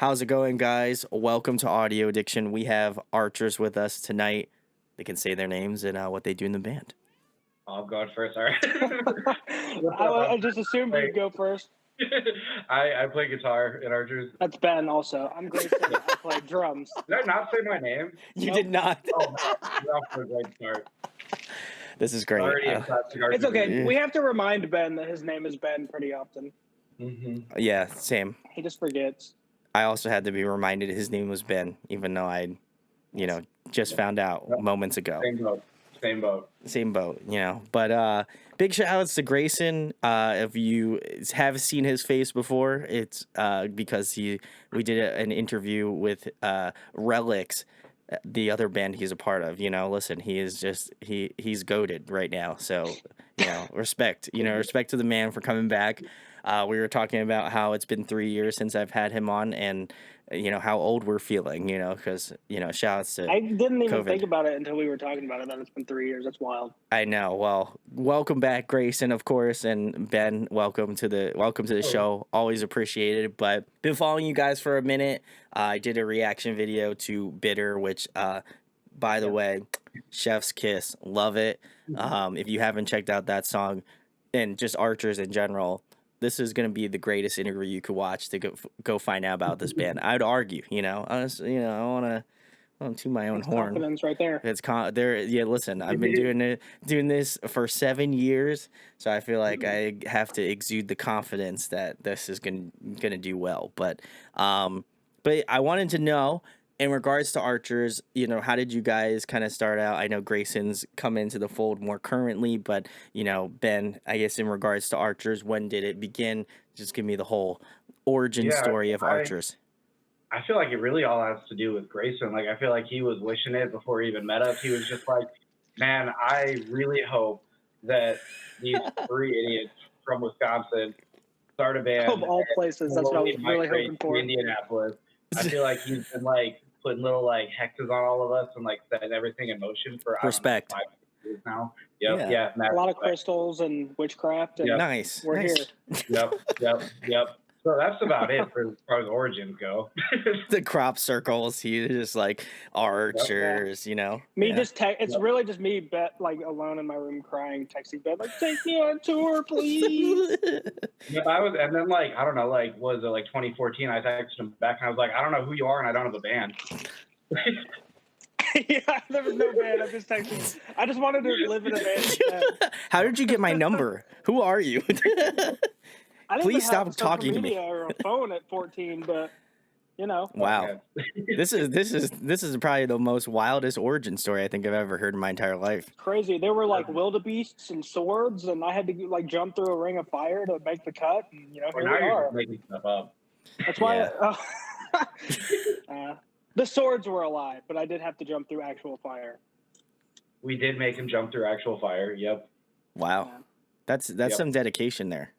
How's it going, guys? Welcome to Audio Addiction. We have archers with us tonight. They can say their names and what they do in the band. I'm going first. All right. I just assumed you'd go first. I play guitar in Archers. That's Ben also. I'm Grayson. I play drums. Did I not say my name? You Nope. did not. Oh, you're off to a great start. This is great. Already a classic Archers. It's okay. We have to remind Ben that his name is Ben pretty often. Yeah, same. He just forgets. I also had to be reminded his name was Ben, even though I, just found out moments ago. Same boat. But big shout outs to Grayson. If you have seen his face before, it's because we did an interview with Relics, the other band he's a part of. Listen, he is just he's goated right now. So respect. Respect to the man for coming back. We were talking about how it's been 3 years since I've had him on, and how old we're feeling. Because shout outs to I didn't even COVID. think about it until we were talking about it. That it's been 3 years. That's wild. I know. Well, welcome back, Grayson, of course, and Ben. Welcome to the show. Always appreciated. But been following you guys for a minute. I did a reaction video to Bitter, which, by the way, Chef's Kiss, love it. If you haven't checked out that song, and just Archers in general, this is going to be the greatest interview you could watch to go find out about this band. I'd argue, honestly, I want to toot my own horn. Confidence right there. It's there. Yeah, listen, I've been doing this for 7 years, so I feel like I have to exude the confidence that this is gonna do well. But I wanted to know, in regards to Archers, how did you guys kind of start out? I know Grayson's come into the fold more currently, but Ben, I guess in regards to Archers, when did it begin? Just give me the whole origin story of Archers. I feel like it really all has to do with Grayson. Like, I feel like he was wishing it before he even met us. He was just like, man, I really hope that these three idiots from Wisconsin start a band. Of all places, that's what I was really hoping for. Indianapolis. I feel like he's been like putting little like hexes on all of us and like setting everything in motion for respect. 5 years now. Yeah. A lot of crystals and witchcraft. And Nice. We're here. Yep. So that's about it for as far as origins go. The crop circles, he's just like Archers, It's really just me, alone in my room crying, texting Ben, like, take me on tour, please. And then I don't know, was it 2014? I texted him back and I was like, I don't know who you are and I don't have a band. Yeah, there was no band. I'm just texting. I just wanted to live in a band. How did you get my number? Who are you? I didn't Please even have stop talking to me. Or a phone at 14, but Wow, this is probably the most wildest origin story I think I've ever heard in my entire life. Crazy. There were wildebeests and swords, and I had to jump through a ring of fire to make the cut. And here we are. You're making stuff up. That's why the swords were alive, but I did have to jump through actual fire. We did make him jump through actual fire. Yep. Wow, that's some dedication there.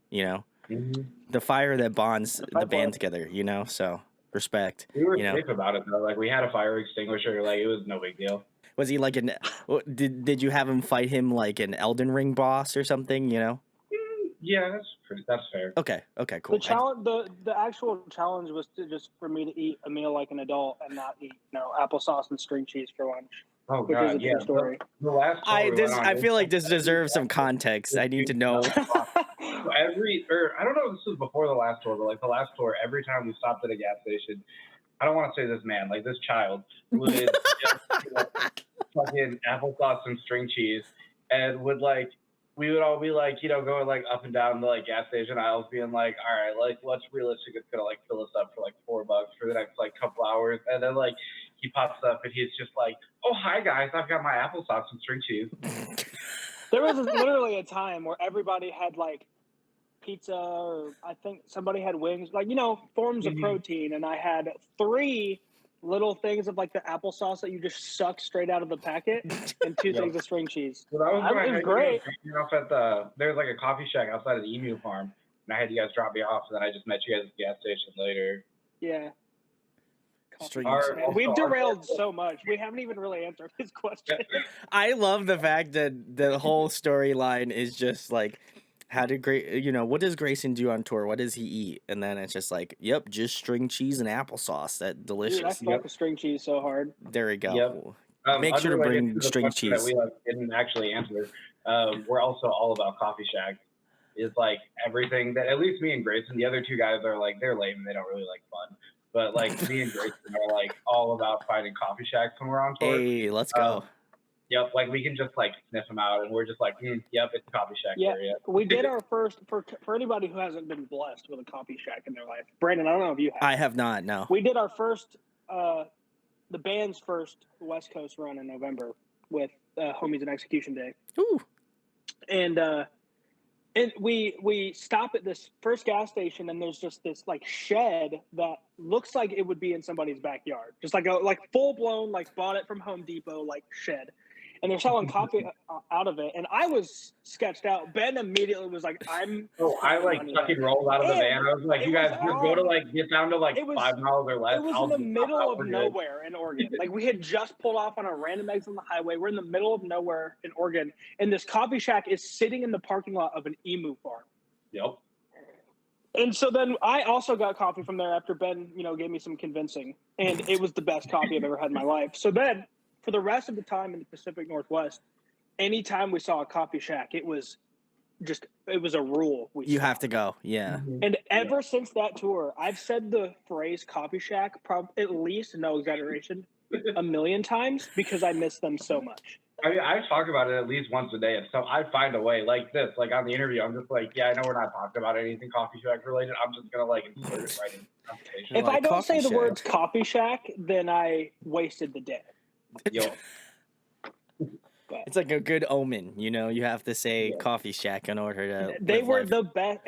The fire that bonds the band together, so respect. We were safe about it though. We had a fire extinguisher. It was no big deal. Was he did you have him fight him like an Elden Ring boss or something? Yeah, that's fair. Okay, cool. The actual challenge was for me to eat a meal like an adult and not eat applesauce and string cheese for lunch. Oh god, yeah. Story. The last I feel like this deserves some context. I need to know. I don't know if this was before the last tour, but the last tour, every time we stopped at a gas station, I don't want to say this man, this child would just fucking applesauce and string cheese, and we would all be going up and down the gas station aisles, being like, all right, what's realistic? It's gonna fill us up for $4 for the next couple hours, and then he pops up and he's just like, oh hi guys, I've got my applesauce and string cheese. There was literally a time where everybody had pizza, or I think somebody had wings, forms of protein, and I had 3 little things of the applesauce that you just suck straight out of the packet, and 2 things of string cheese. So that was it was great. There's a coffee shack outside of the Emu Farm, and I had you guys drop me off, and then I just met you guys at the gas station later. Yeah. Our, We've derailed so much. We haven't even really answered his question. I love the fact that the whole storyline is just How did what does Grayson do on tour? What does he eat? And then it's just like, yep, just string cheese and applesauce. That Dude, I delicious. fuck with string cheese so hard. There we go. Yep. Make sure to Unrelated bring to the string question that cheese. we didn't actually answer. We're also all about Coffee Shack. It's like everything that, at least me and Grayson, the other two guys are like, they're lame and they don't really like fun. But like me and Grayson are like all about finding Coffee Shacks when we're on tour. Hey, let's go. Yep, like we can just like sniff them out, and we're just like, yep, it's a Coffee Shack area. We did our first for anybody who hasn't been blessed with a Coffee Shack in their life. Brandon, I don't know if you have. I have not. No. We did our first, the band's first West Coast run in November with Homies and Execution Day. Ooh. And we stop at this first gas station, and there's just this like shed that looks like it would be in somebody's backyard, just like a full blown like bought it from Home Depot like shed. And they're selling coffee out of it, and I was sketched out. Ben immediately was like, I like fucking rolled out of the van. I was like, you guys just go to like get down to like 5 miles or less. It was in the middle of nowhere in Oregon. Like we had just pulled off on a random exit on the highway. We're in the middle of nowhere in Oregon, and this Coffee Shack is sitting in the parking lot of an emu farm. Yep. And so then I also got coffee from there after Ben, gave me some convincing, and it was the best coffee I've ever had in my life. So then, for the rest of the time in the Pacific Northwest, anytime we saw a Coffee Shack, it was a rule. You have to go, yeah. And ever since that tour, I've said the phrase Coffee Shack at least, no exaggeration, 1 million times because I miss them so much. I mean, I talk about it at least once a day, and so I find a way like this. Like on the interview, I'm just like, I know we're not talking about anything Coffee Shack related. I'm just gonna like insert it right in the conversation. If I don't say the words Coffee Shack, then I wasted the day. Yo. It's like a good omen, you have to say Coffee Shack in order to they were life. the best.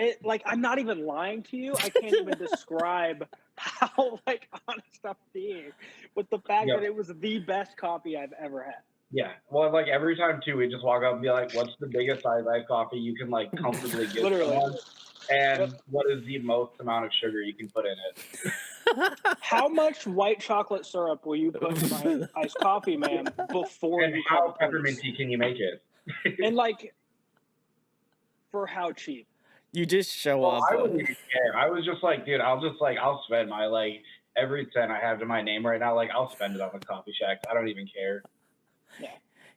I'm not even lying to you. I can't even describe how honest I'm being with the fact that it was the best coffee I've ever had. Yeah, well, like every time too, we just walk up and be like, "What's the biggest size iced coffee you can like comfortably get?" Literally. And what is the most amount of sugar you can put in it? How much white chocolate syrup will you put in my iced coffee, ma'am, before and you how pepperminty can you make it? And for how cheap? You just show up. I wouldn't even care. I was just like, dude, I'll spend my every cent I have to my name right now. Like I'll spend it on the Coffee Shack. I don't even care. Yeah.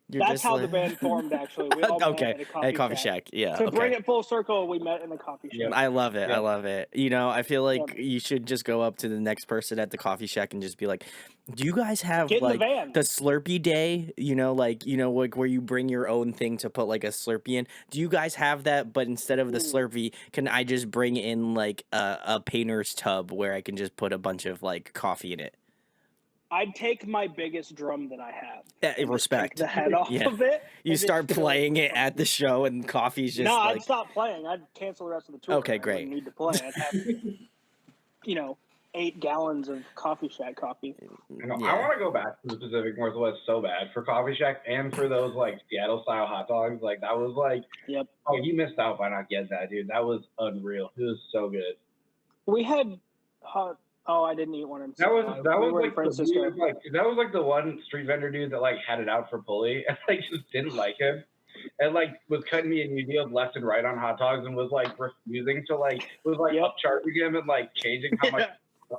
That's how the band formed, actually. We all met at a coffee shack. Yeah. To bring it full circle, we met in a coffee shack. I love it. Yep. I love it. I feel like you should just go up to the next person at the coffee shack and just be like, "Do you guys have the Slurpee day? Like where you bring your own thing to put like a Slurpee in? Do you guys have that? But instead of the Slurpee, can I just bring in like a painter's tub where I can just put a bunch of like coffee in it?" I'd take my biggest drum that I have. Respect. Take the head off of it. You start playing it at the show, and coffee's just. No, I'd stop playing. I'd cancel the rest of the tour. Okay, great. I wouldn't need to play. I'd have, 8 gallons of Coffee Shack coffee. I want to go back to the Pacific Northwest so bad for Coffee Shack and for those like Seattle style hot dogs. Like that was like, yep. Oh, you missed out by not getting that, dude. That was unreal. It was so good. We had hot. Oh, I didn't eat one in that was Francisco. That was like the one street vendor dude that like had it out for Pulley and like just didn't like him and like was cutting me a new deal left and right on hot dogs and was like refusing to upcharging him and like changing how much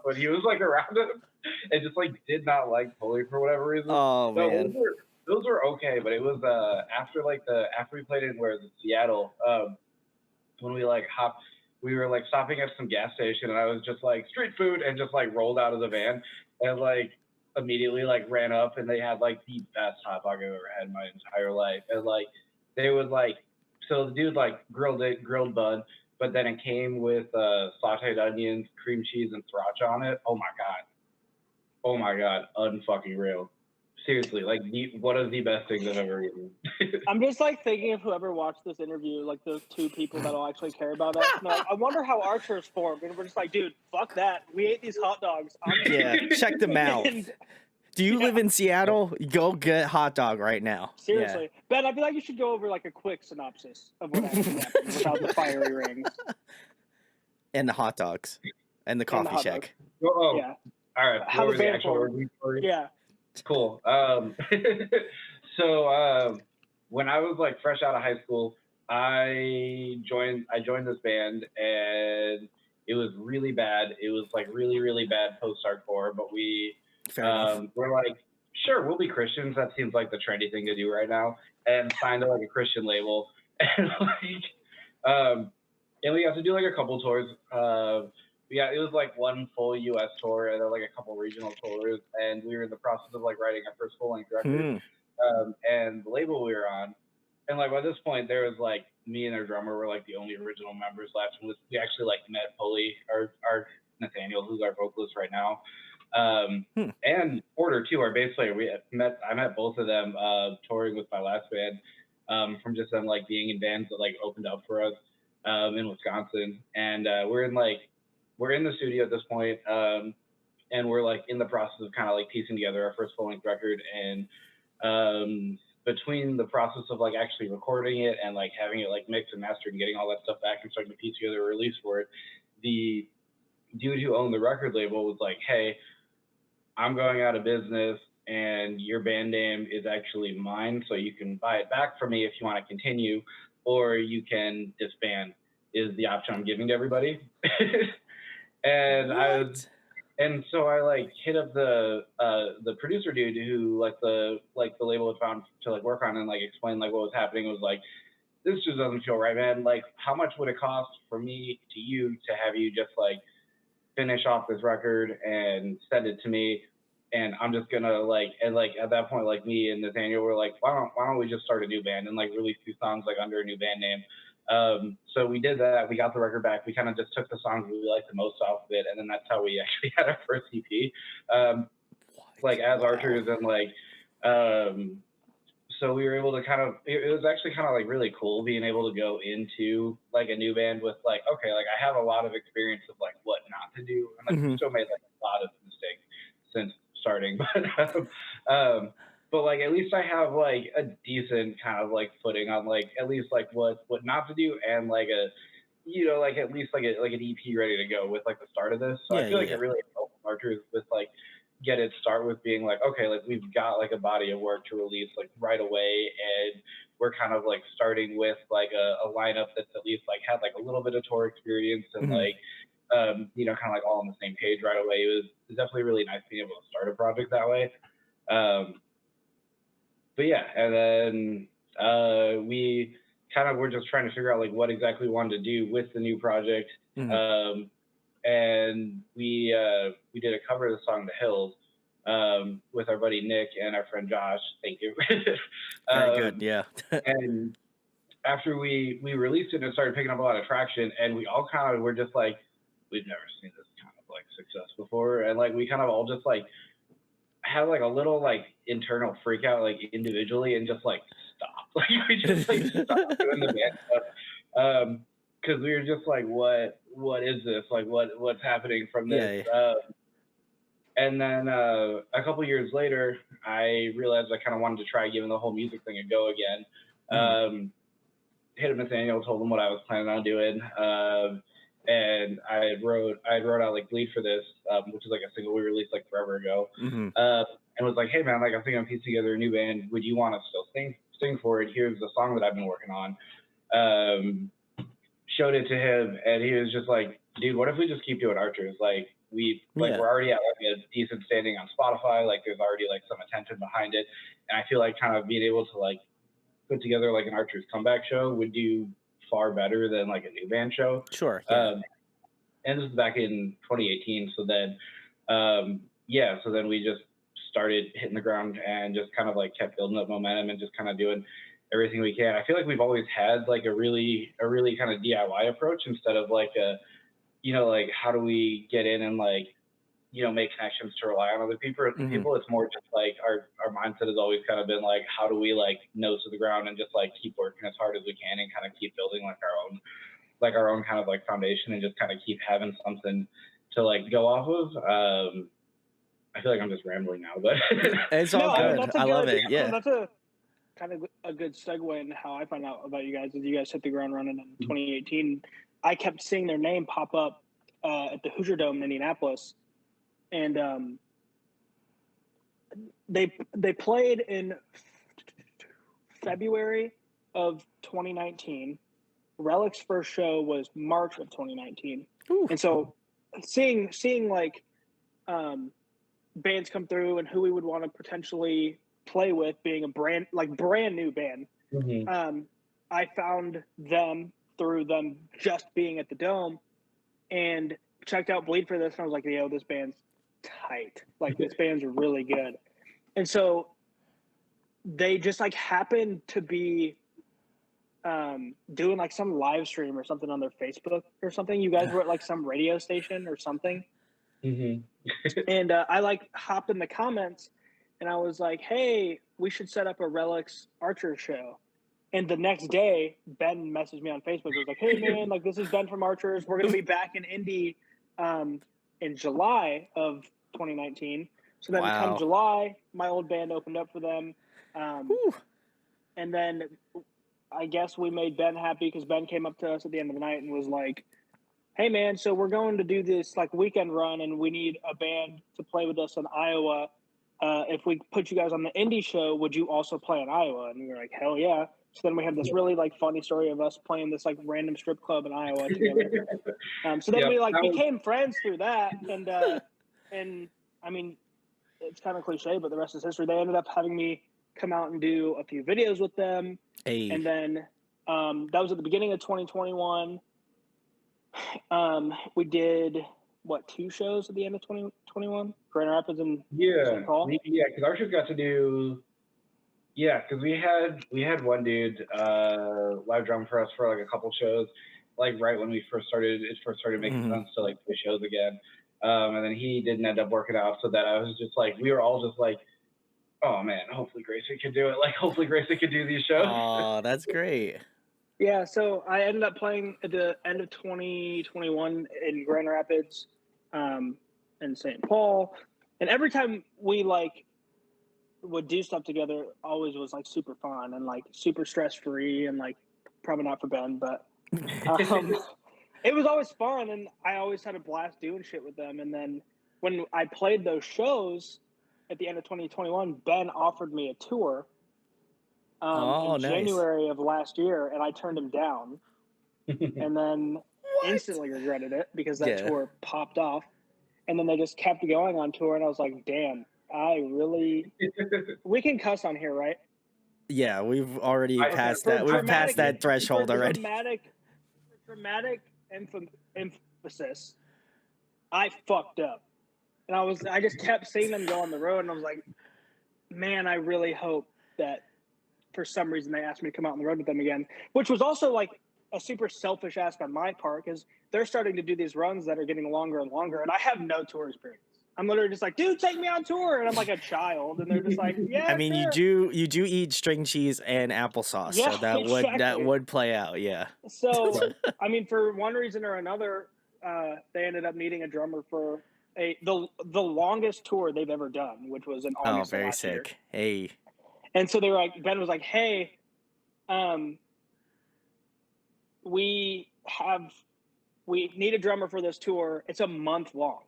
when he was like around him and just like did not like Pulley for whatever reason. Oh man. Those were okay, but it was after we played in Seattle, when we were like stopping at some gas station and I was just like street food and just like rolled out of the van and like immediately like ran up and they had like the best hot dog I've ever had in my entire life. And like they would so the dude like grilled bun, but then it came with sauteed onions, cream cheese, and sriracha on it. Oh my god, unfucking real. Seriously, like one of the best things I've ever eaten. I'm just like thinking of whoever watched this interview, like those 2 people that'll actually care about us. I wonder how our church formed. And we're just like, dude, fuck that. We ate these hot dogs. Check them out. Do you live in Seattle? Go get hot dog right now. Seriously. Yeah. Ben, I feel like you should go over like a quick synopsis of what actually happened without the fiery rings. And the hot dogs. And the coffee shack. Oh, yeah. All right. How the band formed. Yeah. Cool. So when I was like fresh out of high school, I joined this band, and it was really bad. It was like really, really bad post-hardcore, but Fair enough. we're like, sure, we'll be Christians. That seems like the trendy thing to do right now, and signed to like a Christian label, and um, and we got to do like a couple tours. Yeah, it was like one full U.S. tour and then like a couple regional tours, and we were in the process of like writing our first full-length record. Hmm. And the label we were on, and like by this point, there was like me and our drummer were like the only original members left. And we actually like met Pulley, our Nathaniel, who's our vocalist right now, and Porter too, our bass player. I met both of them touring with my last band, from just them like being in bands that like opened up for us in Wisconsin, and we're in the studio at this point, and we're like in the process of kind of like piecing together our first full length record, and between the process of like actually recording it and like having it like mixed and mastered and getting all that stuff back and starting to piece together a release for it, the dude who owned the record label was like, hey, I'm going out of business and your band name is actually mine, so you can buy it back from me if you want to continue, or you can disband, is the option I'm giving to everybody. And and so I like hit up the producer dude who the label had found to like work on and like explain like what was happening. It was like, this just doesn't feel right, man. Like, how much would it cost for me to you to have you just like finish off this record and send it to me? And I'm just gonna like, and like at that point, like me and Nathaniel were like, why don't we just start a new band and like release 2 songs like under a new band name? So we did that. We got the record back. We kind of just took the songs we liked the most off of it, and then that's how we actually had our first EP, like as Archers, and like, so we were able to kind of. It was actually kind of like really cool being able to go into like a new band with like, okay, like I have a lot of experience of like what not to do, and like we still made like a lot of mistakes since starting, but like at least I have like a decent kind of like footing on like at least like what not to do, and like a like at least like an EP ready to go with like the start of this. So I feel like it really helped Archers with like get it start with being like, okay, like we've got like a body of work to release like right away, and we're kind of like starting with like a lineup that's at least like had like a little bit of tour experience and like kind of like all on the same page right away. It was definitely really nice being able to start a project that way. But yeah, and then we kind of were just trying to figure out like what exactly we wanted to do with the new project. And we did a cover of the song "The Hills" with our buddy Nick and our friend Josh. Thank you. Very good, yeah. And after we released it and it started picking up a lot of traction, and we all kind of were just like, we've never seen this kind of like success before, and like we kind of all just like had like a little like internal freak out like individually and just like stopped. Like we just like stopped doing the band stuff. Because we were just like, what is this? Like what's happening from this? And then a couple years later, I realized I kind of wanted to try giving the whole music thing a go again. Hit up Nathaniel, told him what I was planning on doing, and I wrote out like "Bleed" for this, which is like a single we released like forever ago, and was like, hey man, like I think I'm piecing together a new band. Would you want to still sing for it? Here's the song that I've been working on. Showed it to him, and he was just like, dude, what if we just keep doing Archers? Like we're already at like a decent standing on Spotify. Like there's already like some attention behind it, and I feel like kind of being able to like put together like an Archers comeback show would do far better than like a new band show. Sure. Yeah. And this is back in 2018. So then, so then we just started hitting the ground and just kind of like kept building up momentum and just kind of doing everything we can. I feel like we've always had like a really kind of DIY approach instead of like like how do we get in and like, make connections to rely on other people. It's more just like our mindset has always kind of been like, how do we like nose to the ground and just like keep working as hard as we can and kind of keep building like our own kind of like foundation and just kind of keep having something to like go off of. I feel like I'm just rambling now, but it's all good. I love it. Yeah. That's a kind of a good segue into how I found out about you guys. As you guys hit the ground running in 2018, I kept seeing their name pop up at the Hoosier Dome in Indianapolis. And they played in February of 2019. Relic's first show was March of 2019. Ooh. And so seeing like bands come through and who we would want to potentially play with, being a brand new band, I found them through them just being at the Dome and checked out Bleed for this, and I was like, yo, this band's tight. Like, this band's really good. And so they just like happened to be doing like some live stream or something on their Facebook or something. You guys were at like some radio station or something. And I like hopped in the comments and I was like, hey, we should set up a Relics Archer show. And the next day, Ben messaged me on Facebook. He was like, hey, man, like, this is Ben from Archers. We're going to be back in Indy in July of 2019. So then come July, my old band opened up for them. And then I guess we made Ben happy because Ben came up to us at the end of the night and was like, hey, man, so we're going to do this like weekend run and we need a band to play with us in Iowa. If we put you guys on the indie show, would you also play in Iowa? And we were like, hell yeah. So then we had this really like funny story of us playing this like random strip club in Iowa together. So then we like became friends through that. And I mean, it's kind of cliche, but the rest is history. They ended up having me come out and do a few videos with them. Hey. And then that was at the beginning of 2021. We did what, 2 shows at the end of 2021? Grand Rapids and St. Paul? Because Archers got to do because we had one dude live drum for us for like a couple shows, like right when it first started making sense to like play shows again. And then he didn't end up working out, so that I was just like, we were all just like, oh man, hopefully Grayson can do it. Like, hopefully Grayson can do these shows. Oh, that's great. Yeah, so I ended up playing at the end of 2021 in Grand Rapids and St. Paul. And every time we like would do stuff together, always was like super fun and like super stress-free, and like probably not for Ben, but it was always fun, and I always had a blast doing shit with them. And then when I played those shows at the end of 2021, Ben offered me a tour in January of last year, and I turned him down. And then instantly regretted it because that tour popped off. And then they just kept going on tour, and I was like, damn, we can cuss on here, right? Yeah, we've already passed that. We've passed that threshold already. Dramatic emphasis. I fucked up. And I just kept seeing them go on the road, and I was like, man, I really hope that for some reason they asked me to come out on the road with them again, which was also like a super selfish ask on my part, because they're starting to do these runs that are getting longer and longer, and I have no tour experience. I'm literally just like, dude, take me on tour, and I'm like a child, and they're just like, yeah. I mean, sure. you do eat string cheese and applesauce, Yeah, so that exactly. would play out, yeah. So I mean, for one reason or another, they ended up needing a drummer for the longest tour they've ever done, which was in August. Oh, very last sick. Year. Hey. And so they were like, Ben was like, hey, we need a drummer for this tour. It's a month long.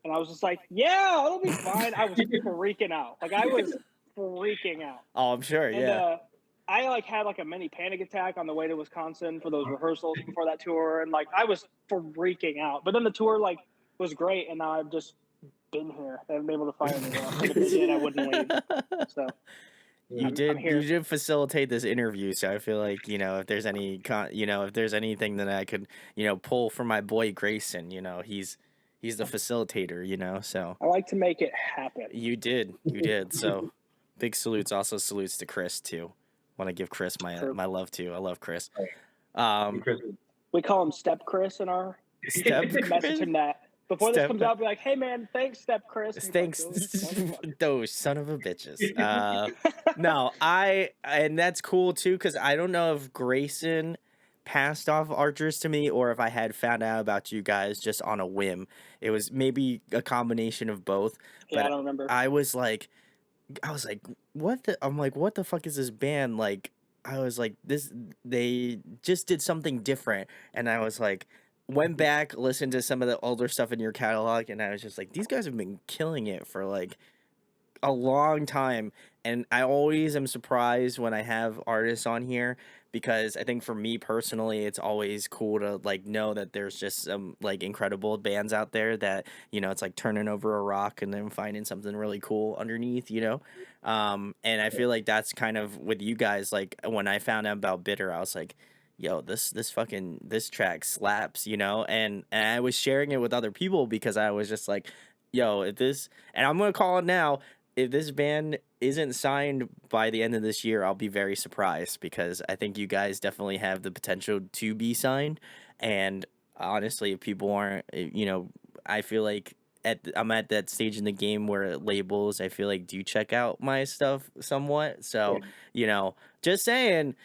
And I was just like, yeah, it'll be fine. I was freaking out. Like, I was freaking out. Oh, I'm sure, yeah. I like had like a mini panic attack on the way to Wisconsin for those rehearsals before that tour, and like I was freaking out. But then the tour like was great, and now I've just been here. They haven't been able to fire me. If they did, I wouldn't leave. So you did facilitate this interview, so I feel like, you know, if there's any if there's anything that I could, you know, pull from my boy Grayson, you know, he's the facilitator, you know, so I like to make it happen. You did. So big salutes. Also salutes to Chris too. Want to give Chris my love too. I love Chris. We call him Step Chris in our message him that. Before this comes out, be like, hey man, thanks, Step Chris. Thanks, like, those son of a bitches. No, and that's cool too, because I don't know if Grayson passed off Archers to me or if I had found out about you guys just on a whim. It was maybe a combination of both. Yeah, but I don't remember. I was like, what the fuck is this band? Like, I was like, they just did something different. And I was like, went back, listened to some of the older stuff in your catalog, and I was just like, these guys have been killing it for like a long time, and I always am surprised when I have artists on here because I think for me personally, it's always cool to like know that there's just some like incredible bands out there that it's like turning over a rock and then finding something really cool underneath, and I feel like that's kind of with you guys. Like when I found out about Bitter, I was like, yo, this track slaps, and I was sharing it with other people because I was just like, yo, if this, and I'm gonna call it now, if this band isn't signed by the end of this year, I'll be very surprised because I think you guys definitely have the potential to be signed. And honestly, if people aren't, I feel like I'm at that stage in the game where labels, I feel like, do check out my stuff somewhat. So, just saying,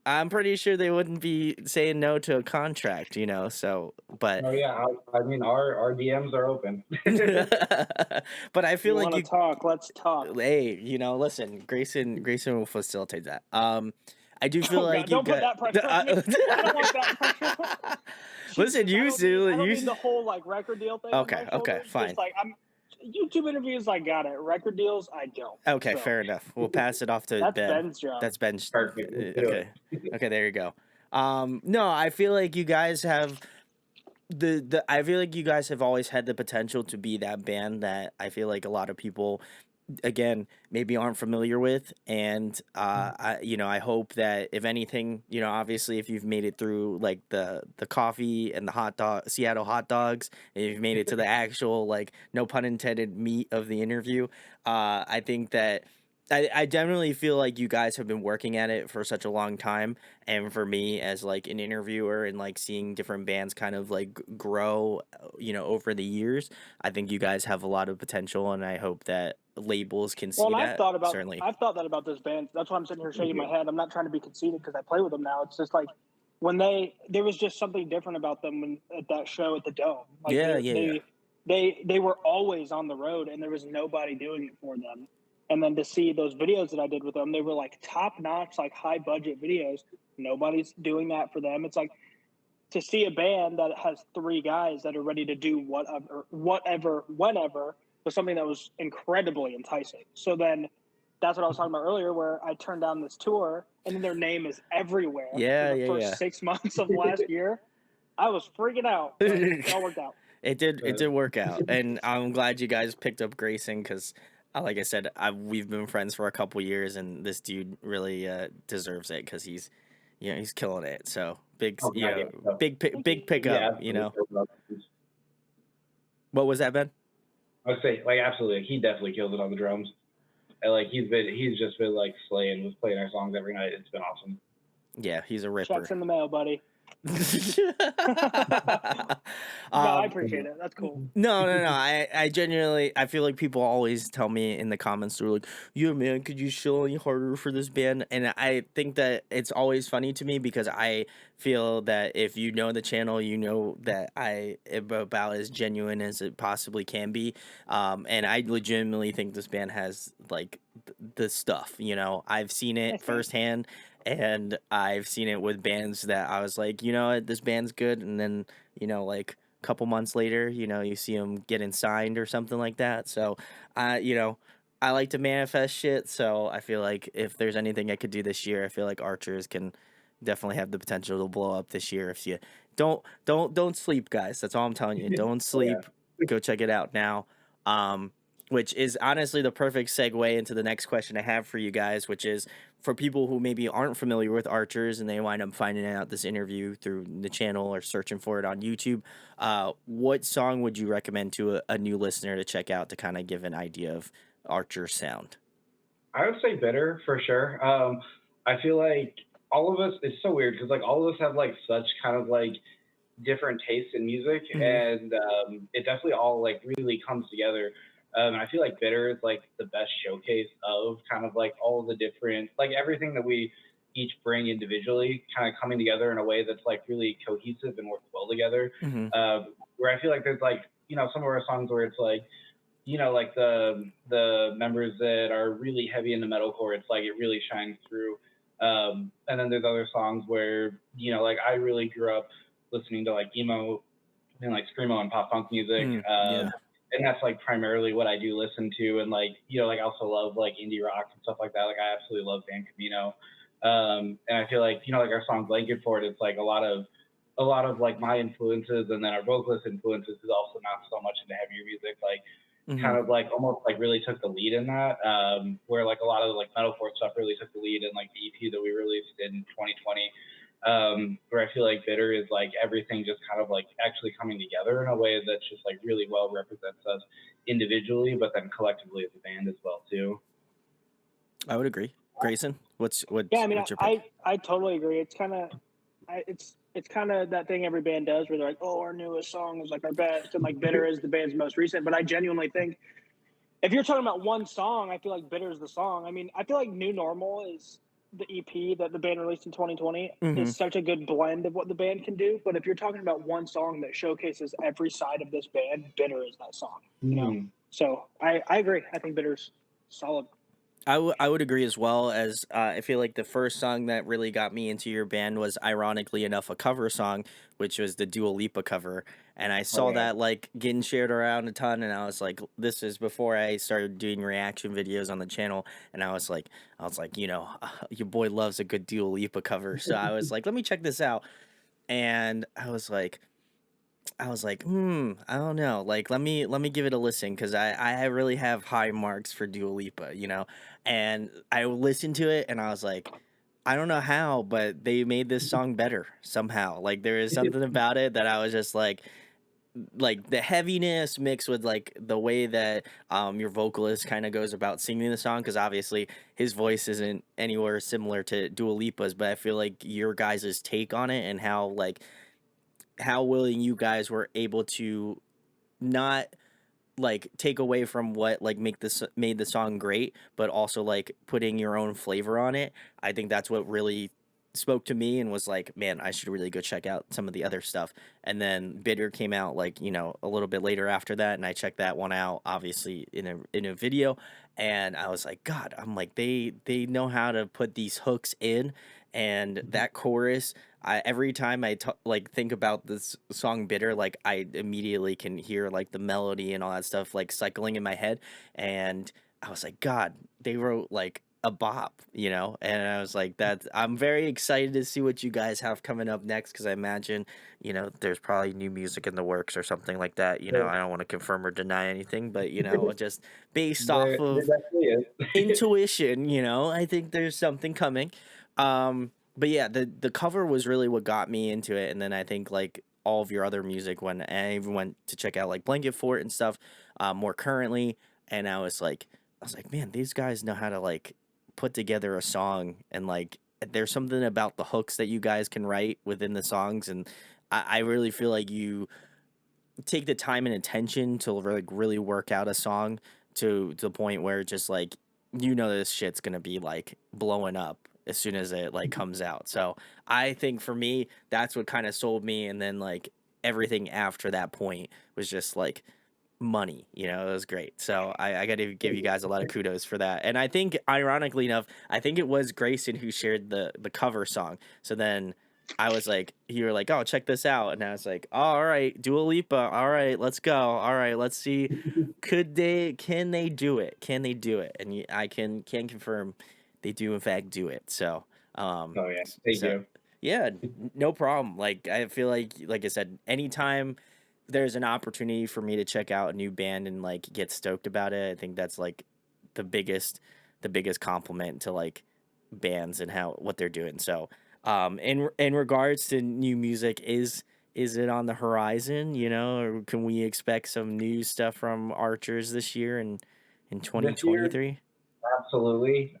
I'm pretty sure they wouldn't be saying no to a contract, so, but Oh yeah, I mean our DMs are open. but I feel You like want to talk? Let's talk. hey, listen, Grayson will facilitate that. I do feel Oh like God, you don't put got. that pressure on me. I don't want that pressure. Listen, Jesus, I don't need you. the whole like record deal thing on my Okay, shoulders. fine. Just like YouTube interviews, I got it. Record deals, I don't. Okay, So fair enough. We'll pass it off to that's Ben. Ben's job. That's Ben's. Perfect. Let's do Okay, okay, there you go. No, I feel like you guys have I feel like you guys have always had the potential to be that band that I feel like a lot of people again maybe aren't familiar with, and I hope that if anything, obviously if you've made it through like the coffee and the hot dog Seattle hot dogs, and you've made it to the actual, like, no pun intended, meat of the interview, I think that I definitely feel like you guys have been working at it for such a long time, and for me as like an interviewer and like seeing different bands kind of like grow, over the years, I think you guys have a lot of potential, and I hope that labels can Well, see and that, certainly. I've thought that about this band. That's why I'm sitting here Thank shaking my you. head. I'm not trying to be conceited because I play with them now. It's just like when there was just something different about them when at that show at the Dome. Like Yeah, yeah, yeah. they were always on the road and there was nobody doing it for them. And then to see those videos that I did with them, they were like top notch, like high budget videos. Nobody's doing that for them. It's like to see a band that has three guys that are ready to do whenever was something that was incredibly enticing. So then that's what I was talking about earlier, where I turned down this tour and then their name is everywhere for Yeah, the yeah, first yeah. 6 months of last year. I was freaking out, but it all worked out. It did work out, and I'm glad you guys picked up Grayson because, like I said, we've been friends for a couple years, and this dude really deserves it because he's killing it. So big, Oh God, yeah. So, Thank big you. pickup. yeah, absolutely. What was that, Ben? I would say, like, absolutely, he definitely kills it on the drums. And like he's just been like slaying with playing our songs every night. It's been awesome. Yeah, he's a ripper. Checks in the mail, buddy. No, I appreciate it. That's cool. No. I genuinely, I feel like people always tell me in the comments, they're like, "Yeah, man, could you show any harder for this band?" And I think that it's always funny to me because I feel that if you know the channel, you know that I am about as genuine as it possibly can be. And I legitimately think this band has like the stuff. I've seen it firsthand, and I've seen it with bands that I was like, this band's good, and then like couple months later, you see them getting signed or something like that. So, I like to manifest shit. So I feel like if there's anything I could do this year, I feel like Archers can definitely have the potential to blow up this year. If you don't sleep, guys. That's all I'm telling you. Don't Yeah. sleep. Go check it out now. Which is honestly the perfect segue into the next question I have for you guys, which is for people who maybe aren't familiar with Archers and they wind up finding out this interview through the channel or searching for it on YouTube. What song would you recommend to a new listener to check out to kind of give an idea of Archer's sound? I would say Bitter for sure. I feel like all of us. It's so weird because like all of us have like such kind of like different tastes in music, and it definitely all like really comes together. I feel like Bitter is like the best showcase of kind of like all the different, like everything that we each bring individually, kind of coming together in a way that's like really cohesive and works well together. Mm-hmm. Where I feel like there's like some of our songs where it's like like the members that are really heavy into metalcore, it's like it really shines through. And then there's other songs where like I really grew up listening to like emo and like screamo and pop punk music. Yeah. and that's like primarily what I do listen to. And like, you know, like I also love like indie rock and stuff like that. Like I absolutely love San Camino. And I feel like, you know, like our song Blanket Fort, it's like a lot of like my influences, and then our vocalist influences is also not so much into heavier music. Like Hmm. kind of like almost like really took the lead in that, where like a lot of like metalcore stuff really took the lead in like the EP that we released in 2020. Where I feel like Bitter is like everything just kind of like actually coming together in a way that's just like really well represents us individually, but then collectively as a band as well too. I would agree. Grayson, Yeah, I mean, what's your pick? I totally agree. It's kind of it's kind of that thing every band does where they're like, oh, our newest song is like our best, and like Bitter is the band's most recent. But I genuinely think if you're talking about one song, I feel like Bitter is the song. I mean, I feel like New Normal is the EP that the band released in 2020 Hmm. is such a good blend of what the band can do. But if you're talking about one song that showcases every side of this band, Bitter is that song, you know? Mm. So I agree. I think Bitter's solid. I would agree as well. As I feel like the first song that really got me into your band was, ironically enough, a cover song, which was the Dua Lipa cover. And I Oh saw yeah. that like getting shared around a ton, and I was like, this is before I started doing reaction videos on the channel. And I was like, you know, your boy loves a good Dua Lipa cover, so I was like, let me check this out. And I was like, I don't know. Like, let me give it a listen, because I really have high marks for Dua Lipa, you know. And I listened to it, and I was like, I don't know how, but they made this song better somehow. Like, there is something about it that I was just like the heaviness mixed with like the way that your vocalist kind of goes about singing the song, because obviously his voice isn't anywhere similar to Dua Lipa's, but I feel like your guys' take on it, and how willing you guys were able to not like take away from what like make this made the song great, but also like putting your own flavor on it. I think that's what really spoke to me, and was like, man, I should really go check out some of the other stuff. And then Bitter came out, like, you know, a little bit later after that, and I checked that one out, obviously in a video. And I was like, God, I'm like, they know how to put these hooks in, and that chorus. Every time like think about this song Bitter, like I immediately can hear like the melody and all that stuff like cycling in my head. And I was like, God, they wrote like a bop, you know. And I was like, that I'm very excited to see what you guys have coming up next, because I imagine, you know, there's probably new music in the works or something like that, you know. There, I don't want to confirm or deny anything, but you know, just based off there of definitely is. intuition, you know, I think there's something coming. But yeah, the cover was really what got me into it, and then I think like all of your other music, when I even went to check out like Blanket Fort and stuff, more currently, and I was like, man, these guys know how to like put together a song, and like there's something about the hooks that you guys can write within the songs, and I really feel like you take the time and attention to like really work out a song to the point where just like, you know, this shit's gonna be like blowing up as soon as it like comes out. So I think for me, that's what kind of sold me, and then like everything after that point was just like money, you know. It was great. So I got to give you guys a lot of kudos for that. And I think, ironically enough, I think it was Grayson who shared the cover song. So then I was like, you were like, oh, check this out. And I was like, oh, all right, Dua Lipa. All right, let's go. All right, let's see. Can they do it? Can they do it? And I can confirm they do in fact do it. So, Oh yeah, they so do. yeah, no problem. Like I feel like I said, anytime there's an opportunity for me to check out a new band and like get stoked about it, I think that's like the biggest the biggest compliment to like bands and how what they're doing. So, in regards to new music, is it on the horizon, you know, or can we expect some new stuff from Archers this year in This year, 2023? absolutely.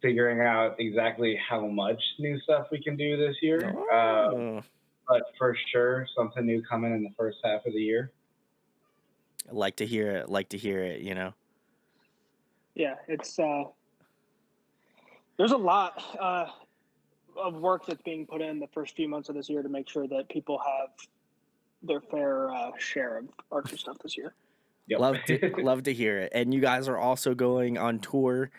Figuring out exactly how much new stuff we can do this year. Oh, But for sure, something new coming in the first half of the year. I like to hear it. Like to hear it, you know. Yeah, it's there's a lot of work that's being put in the first few months of this year to make sure that people have their fair share of Archer stuff this year. Yep. Love to hear it. And you guys are also going on tour,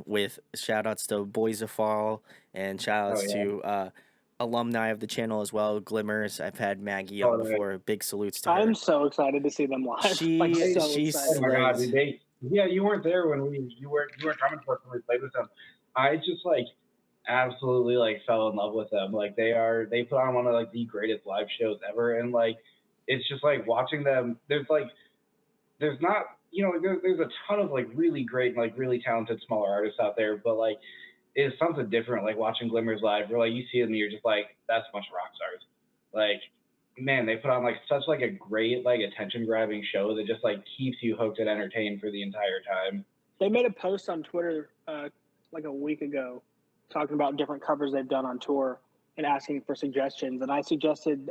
with shout outs to Boys of Fall, and shout Oh outs yeah. to alumni of the channel as well, Glimmers. I've had Maggie on Oh, right. before. Big salutes to I'm her. so excited to see them live. Like, She so she Oh excited. my god, slays. dude, yeah, you weren't there when you weren't coming for us when we played with them. I just like absolutely like fell in love with them. Like they put on one of like the greatest live shows ever, and like it's just like watching them. There's not there's a ton of like really great and like really talented smaller artists out there, but like it's something different like watching Glimmers live where like you see them and you're just like that's a bunch of rock stars. Like man, they put on like such like a great like attention grabbing show that just like keeps you hooked and entertained for the entire time. They made a post on Twitter like a week ago talking about different covers they've done on tour and asking for suggestions. And I suggested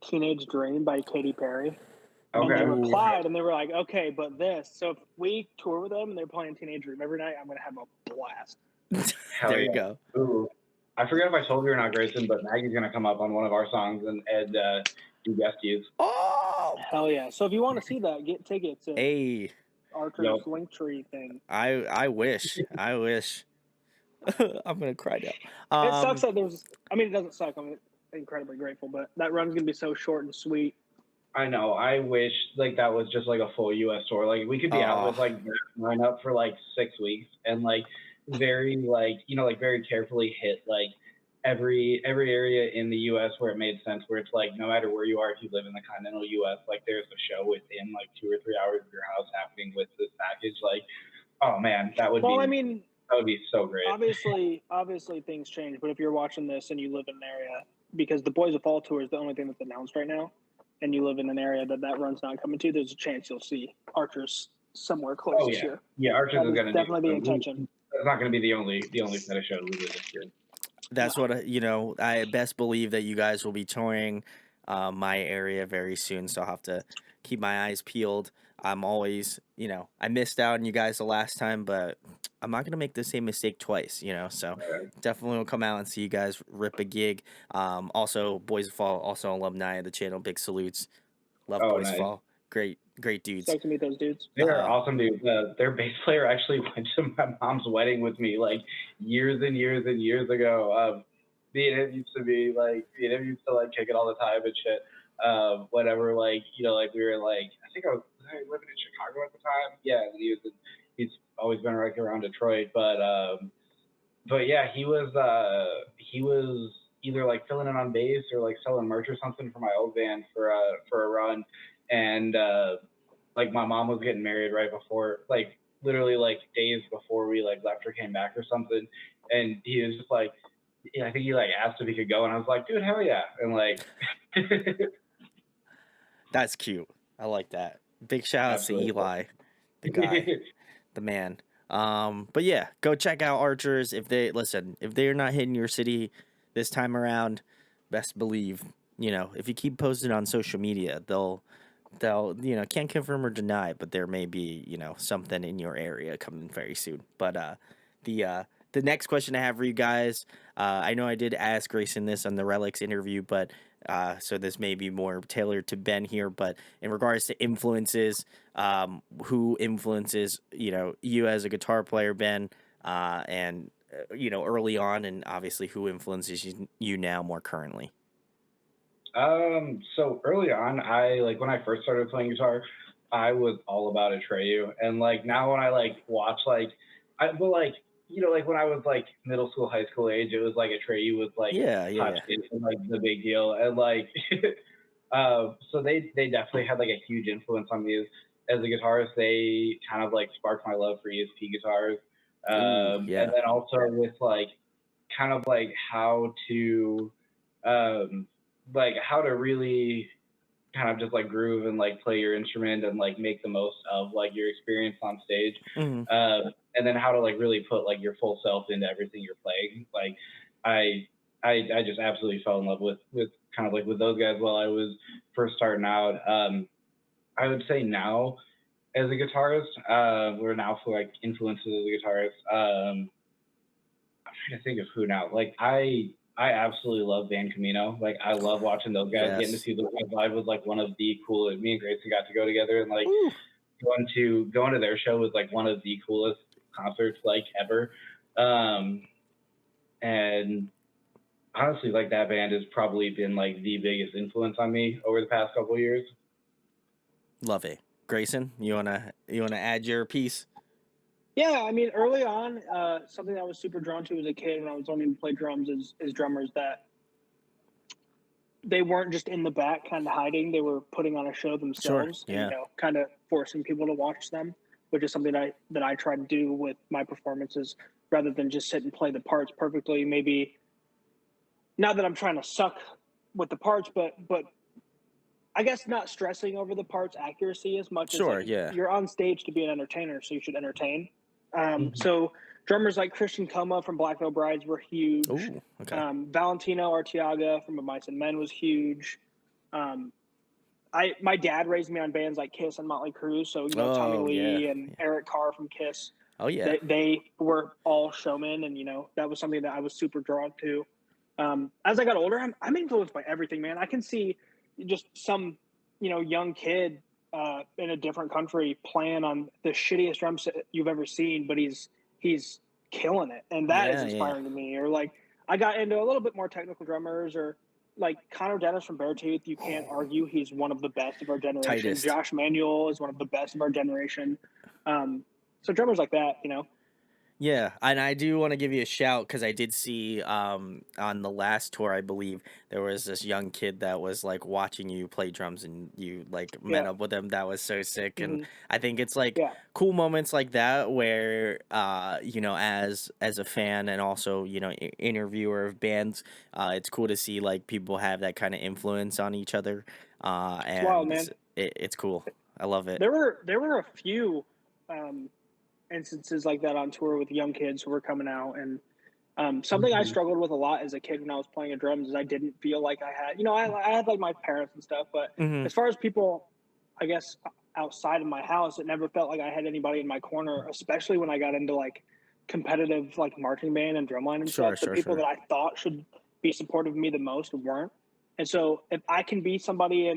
Teenage Dream by Katy Perry. And they Okay. replied and they were like, okay, but this. So if we tour with them and they're playing Teenage Dream every night, I'm going to have a blast. There you go. Ooh. I forget if I told you or not, Grayson, but Maggie's gonna come up on one of our songs and do guest use. Oh, Hell yeah. So if you want to see that, get tickets at hey, Archer's Yo. Linktree thing. I wish. I'm gonna cry now. It sucks that it doesn't suck. I'm incredibly grateful, but that run's going to be so short and sweet. I know. I wish like that was just like a full U.S. tour. Like we could be out with like line up for like 6 weeks and like very like like very carefully hit like every area in the U.S. where it made sense. Where it's like no matter where you are, if you live in the continental U.S., like there's a show within like 2 or 3 hours of your house happening with this package. Like, oh man, that would be so great. Obviously things change, but if you're watching this and you live in an area, because the Boys of Fall tour is the only thing that's announced right now, and you live in an area that run's not coming to, there's a chance you'll see Archers somewhere close this year. Yeah, Archers is going to definitely the intention. That's not going to be the only set of shows we do this year. That's what I best believe that you guys will be touring my area very soon, so I'll have to keep my eyes peeled. I'm always, I missed out on you guys the last time, but I'm not gonna make the same mistake twice, so definitely will come out and see you guys rip a gig. Also Boys of Fall, also alumni of the channel, big salutes. Love Boys of Fall. Great dudes. Stoked to meet those dudes. They're awesome dudes. Their bass player actually went to my mom's wedding with me like years and years and years ago. Me and him used to like kick it all the time and shit. Whatever, like like we were like I think I was living in Chicago at the time. Yeah, and he's always been like around Detroit, but yeah, he was either like filling in on bass or like selling merch or something for my old band for a run, and like my mom was getting married right before, like literally like days before we like left or came back or something, and he was just like, I think he like asked if he could go, and I was like, dude, hell yeah, and like. That's cute. I like that. Big shout out to Eli, the guy, the man. But yeah, go check out Archers. If they're not hitting your city this time around, best believe, if you keep posting on social media, they'll can't confirm or deny, but there may be, something in your area coming very soon. But the next question I have for you guys, I know I did ask Grayson this on the Relics interview, but so this may be more tailored to Ben here, but in regards to influences, who influences, you as a guitar player, Ben, and, early on, and obviously who influences you now more currently? So early on, when I first started playing guitar, I was all about Atreyu, and like now when I like watch like, when I was like middle school, high school age, it was like Atreyu was like and, like the big deal, and like, so they definitely had like a huge influence on me as a guitarist. They kind of like sparked my love for ESP guitars, and then also with like kind of like how to really kind of just like groove and like play your instrument and like make the most of like your experience on stage, and then how to like really put like your full self into everything you're playing. Like I just absolutely fell in love with kind of like with those guys while I was first starting out. I would say now as a guitarist, we're now for like influences as a guitarist. I'm trying to think of who now. Like I absolutely love Van Camino. Like I love watching those guys. Getting to see those guys live was like one of the coolest. Me and Grayson got to go together, and like going to their show was like one of the coolest concerts like ever. And honestly, like that band has probably been like the biggest influence on me over the past couple of years. Love it. Grayson, you wanna add your piece? Yeah, I mean, early on, something I was super drawn to as a kid when I was learning to play drums is drummers that they weren't just in the back kind of hiding, they were putting on a show Sure. themselves and, Yeah. kind of forcing people to watch them, which is something that I try to do with my performances rather than just sit and play the parts perfectly. Maybe not that I'm trying to suck with the parts, but I guess not stressing over the parts accuracy as much as Sure. like Yeah. you're on stage to be an entertainer, so you should entertain. Mhm. So drummers like Christian Coma from Black Veil Brides were huge. Ooh. Okay. Valentino Arteaga from A Mice and Men was huge. Um, I my dad raised me on bands like Kiss and Motley Crue, so Tommy Oh yeah. Lee and Yeah. Eric Carr from Kiss. Oh yeah. They were all showmen, and that was something that I was super drawn to. As I got older, I'm influenced by everything, man. I can see just some young kid in a different country playing on the shittiest drum set you've ever seen, but he's killing it, and that is Yeah. Yeah. inspiring to me. Or like I got into a little bit more technical drummers, or like Connor Dennis from Beartooth. You can't argue he's one of the best of our generation. Tightest. Josh Manuel is one of the best of our generation. Um, so drummers like that. Yeah, and I do want to give you a shout because I did see on the last tour, I believe there was this young kid that was like watching you play drums, and you like met Yeah. up with him. That was so sick, and Hmm. I think it's like Yeah. cool moments like that where as a fan and also interviewer of bands, it's cool to see like people have that kind of influence on each other, It's wild, and man. it's cool. I love it. There were a few um, instances like that on tour with young kids who were coming out, and something I Mhm. struggled with a lot as a kid when I was playing the drums is I didn't feel like I had, I had like my parents and stuff, but Hmm. as far as people, I guess outside of my house, it never felt like I had anybody in my corner, especially when I got into like competitive like marching band and drumline and Sure, stuff. The sure, people sure. that I thought should be supportive of me the most weren't, and so if I can be somebody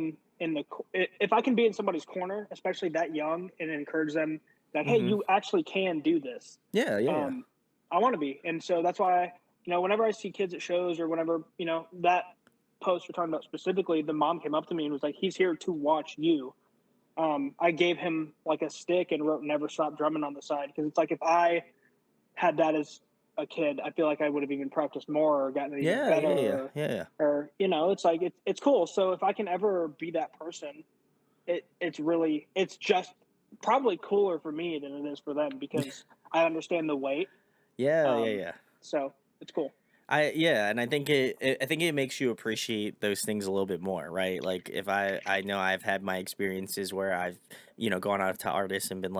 if I can be in somebody's corner, especially that young, and encourage them that hey, Hmm. you actually can do this. Yeah, yeah, yeah. Um, I want to be, and so that's why whenever I see kids at shows or whenever that post you're talking about specifically, the mom came up to me and was like, "He's here to watch you." I gave him like a stick and wrote "Never Stop Drumming" on the side because it's like if I had that as a kid, I feel like I would have even practiced more or gotten even Yeah, better, yeah, yeah, yeah, yeah. or it's like it's cool. So if I can ever be that person, it's just probably cooler for me than it is for them because I understand the weight. Yeah, yeah, Um, yeah. so it's cool. And I think I think it makes you appreciate those things a little bit more, right? Like if I know I've had my experiences where I've gone out to artists and been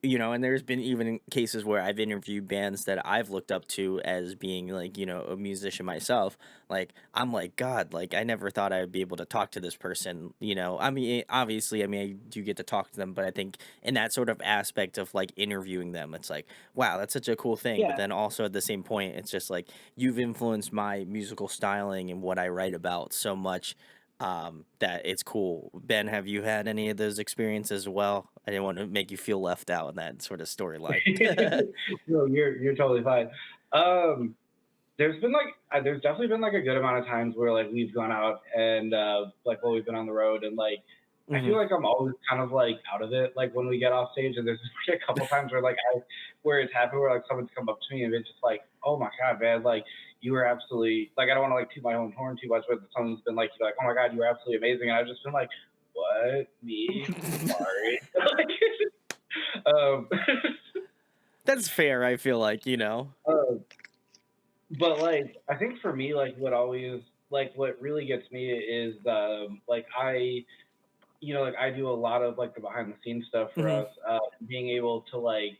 and there's been even cases where I've interviewed bands that I've looked up to as being like a musician myself. Like I'm like God, like I never thought I would be able to talk to this person. I mean, obviously, I mean I do get to talk to them, but I think in that sort of aspect of like interviewing them, it's like wow, that's such a cool thing. But Yeah, then also at the same point, it's just like you've influenced my musical styling and what I write about so much that it's cool. Ben, have you had any of those experiences as well? I didn't want to make you feel left out in that sort of storyline. No, you're totally fine. Um, there's definitely been like a good amount of times where like we've gone out and like while we've been on the road and like I Hmm. feel like I'm always kind of like out of it like when we get off stage and there's a couple times where where it's happened where like someone's come up to me and it's just like oh my god man like you were absolutely like I don't want to like toot my own horn too much but someone's been like oh my god you were absolutely amazing and I've just been like what me sorry um, That's fair, I feel like. uh, but like I think for me like what really gets me is like like I do a lot of like the behind the scenes stuff for Hmm. us being able to like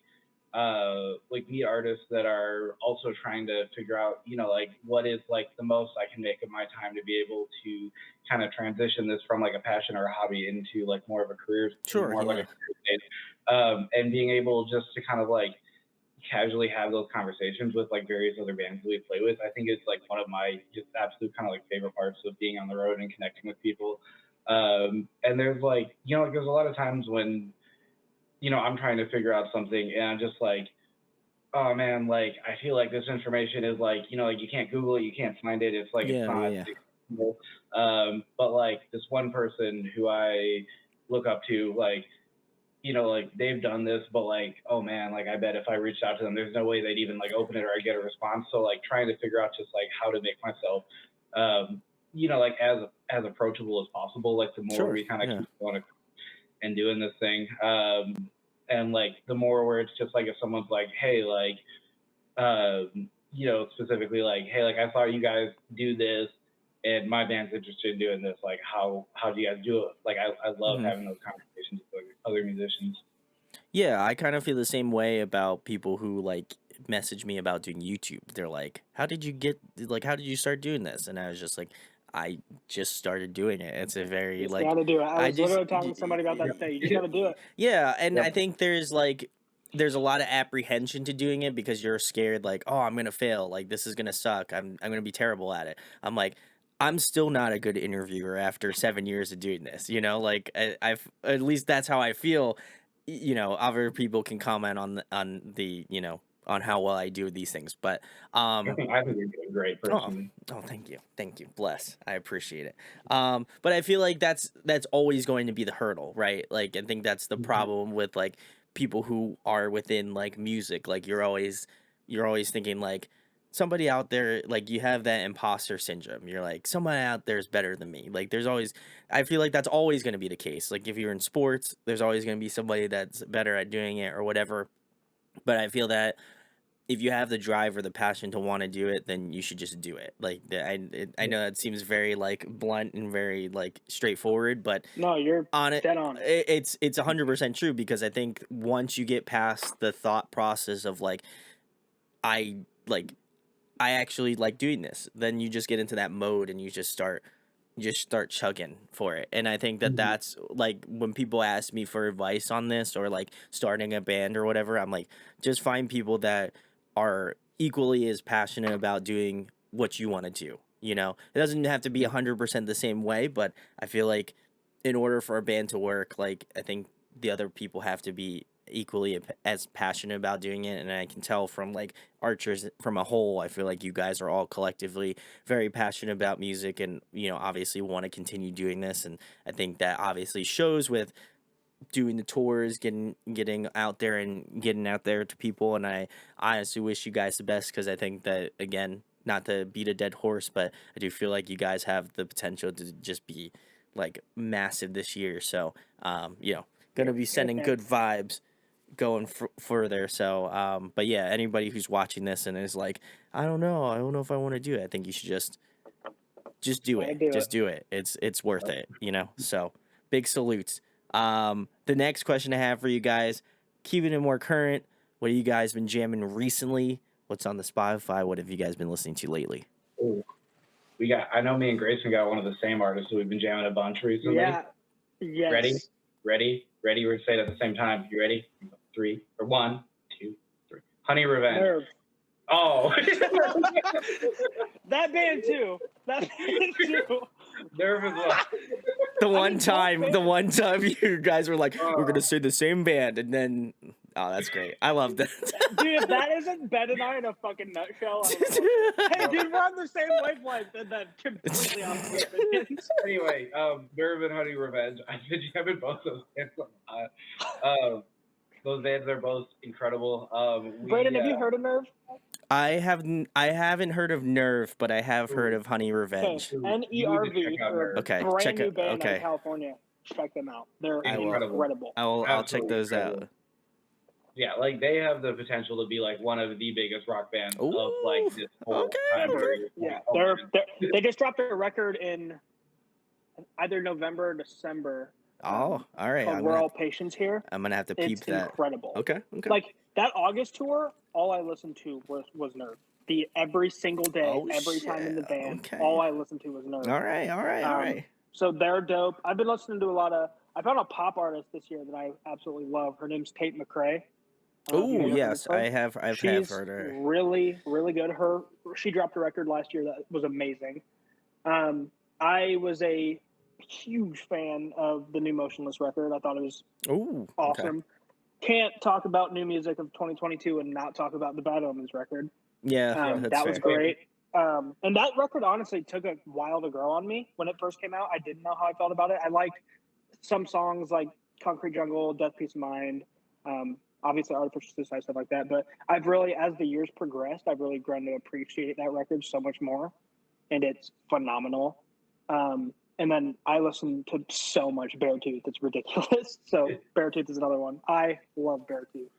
meet artists that are also trying to figure out like what is like the most I can make of my time to be able to kind of transition this from like a passion or a hobby into like more of a career Sure, more of like yeah. a career state and being able just to kind of like casually have those conversations with like various other bands that we play with. I think it's like one of my just absolute kind of like favorite parts of being on the road and connecting with people. And there's like like there's a lot of times when I'm trying to figure out something and I'm just like oh man, like I feel like this information is like, like you can't Google it, you can't find it. It's like it's Yeah, yeah, not yeah. accessible. But like this one person who I look up to, like, like they've done this, but like, oh man, like I bet if I reached out to them, there's no way they'd even like open it or I'd get a response. So like trying to figure out just like how to make myself, like as approachable as possible. Like the more Sure. we kind of Yeah. keep going and doing this thing, and like the more where it's just like if someone's like, hey, like, specifically like, hey, like I saw you guys do this. And my band's interested in doing this. Like, how do you guys do it? Like, I love Mhm. having those conversations with other musicians. Yeah, I kind of feel the same way about people who like message me about doing YouTube. They're like, how did you start doing this?" And I was just like, "I just started doing it." It's a very Just like gotta do it. I I was just literally talking to somebody about that today. You just gotta do it. yeah, and I Yep. think there's a lot of apprehension to doing it because you're scared like, "Oh, I'm going to fail. Like this is going to suck. I'm going to be terrible at it." I'm like, I'm still not a good interviewer after 7 years of doing this. Like I've at least that's how I feel. Other people can comment on how well I do these things, but I think you're doing great oh, personally. thank you, bless, I appreciate it. But I feel like that's always going to be the hurdle, right? Like I think that's the Mhm. problem with like people who are within like music. Like you're always thinking like somebody out there, like you have that imposter syndrome. You're like somebody out there is better than me. Like there's always, I feel like that's always going to be the case. Like if you're in sports, there's always going to be somebody that's better at doing it or whatever. But I feel that if you have the drive or the passion to want to do it, then you should just do it. Like I know that seems very like blunt and very like straightforward, but No, you're on it, dead on. it's 100% true because I think once you get past the thought process of like I like I actually like doing this, then you just get into that mode and you just start chugging for it. And I think that Mhm. that's like when people ask me for advice on this or like starting a band or whatever, I'm like, just find people that are equally as passionate about doing what you want to do. It doesn't have to be 100% the same way, but I feel like in order for a band to work, like I think the other people have to be equally as passionate about doing it. And I can tell from like Archers from a whole, I feel like you guys are all collectively very passionate about music and obviously want to continue doing this. And I think that obviously shows with doing the tours, getting out there and getting out there to people. And I honestly wish you guys the best because I think that, again, not to beat a dead horse, but I do feel like you guys have the potential to just be like massive this year. So gonna be sending good Thanks. vibes going further. So but yeah, anybody who's watching this and is like, I don't know if I want to do it, I think you should just do Gotta it. do it. Just do it. It's worth it. So big salutes. The next question I have for you guys, keeping it more current, what have you guys been jamming recently? What's on the Spotify? What have you guys been listening to lately? Ooh. I know me and Grayson got one of the same artists who we've been jamming a bunch recently. Yeah. Ready? Yes. Ready? We're going to say it at the same time. You ready? 3 or 1, 2, 3. Honey Revenge. Nerve. Oh. That band too. Nerve as well. The I one mean, both time bands- you guys were like, we're gonna say the same band, and then that's great. I love that. Dude, if that isn't Ben and I in a fucking nutshell, I don't know. Hey, dude, we're on the same wavelength and then completely opposite opinions. Anyway, Nerve and Honey Revenge. I've been jamming both those bands a lot. Those bands are both incredible. Brayden, have you heard of Nerve? I haven't heard of Nerve, but I have heard of Honey Okay, Revenge. You need to NERV, check out or Nerve. Okay, brand check new it. band out Okay, of California. Check them out. They're Incredible. incredible. I'll check Absolutely those incredible. out. Yeah, like they have the potential to be like one of the biggest rock bands of like Ooh, this whole okay, time okay. period. Yeah, Like, they just dropped a record in either November or December. Oh, all right. Called We're All Patients Here. I'm gonna have to peep It's that. incredible. Okay. Like that August tour, all I listened to was Nerve. Every single day, Oh, every time in the shit. band, Okay. all I listened to was Nerve. All right. So they're dope. I've been listening to I found a pop artist this year that I absolutely love. Her name's Tate McRae. Oh yes, I've She's heard her. really, really good. She dropped a record last year that was amazing. I was a huge fan of the new Motionless record. I thought it was Ooh, awesome. can't talk about new music of 2022 and not talk about the Bad Omens record. Yeah, that's That was fair. great. And that record honestly took a while to grow on me. When it first came out, I didn't know how I felt about it. I liked some songs like Concrete Jungle, Death Peace of Mind, obviously Artificial Suicide, stuff like that. But I've really, as the years progressed, I've really grown to appreciate that record so much more. And it's phenomenal. And then I listen to so much Beartooth, it's ridiculous. So Beartooth is another one. I love Beartooth.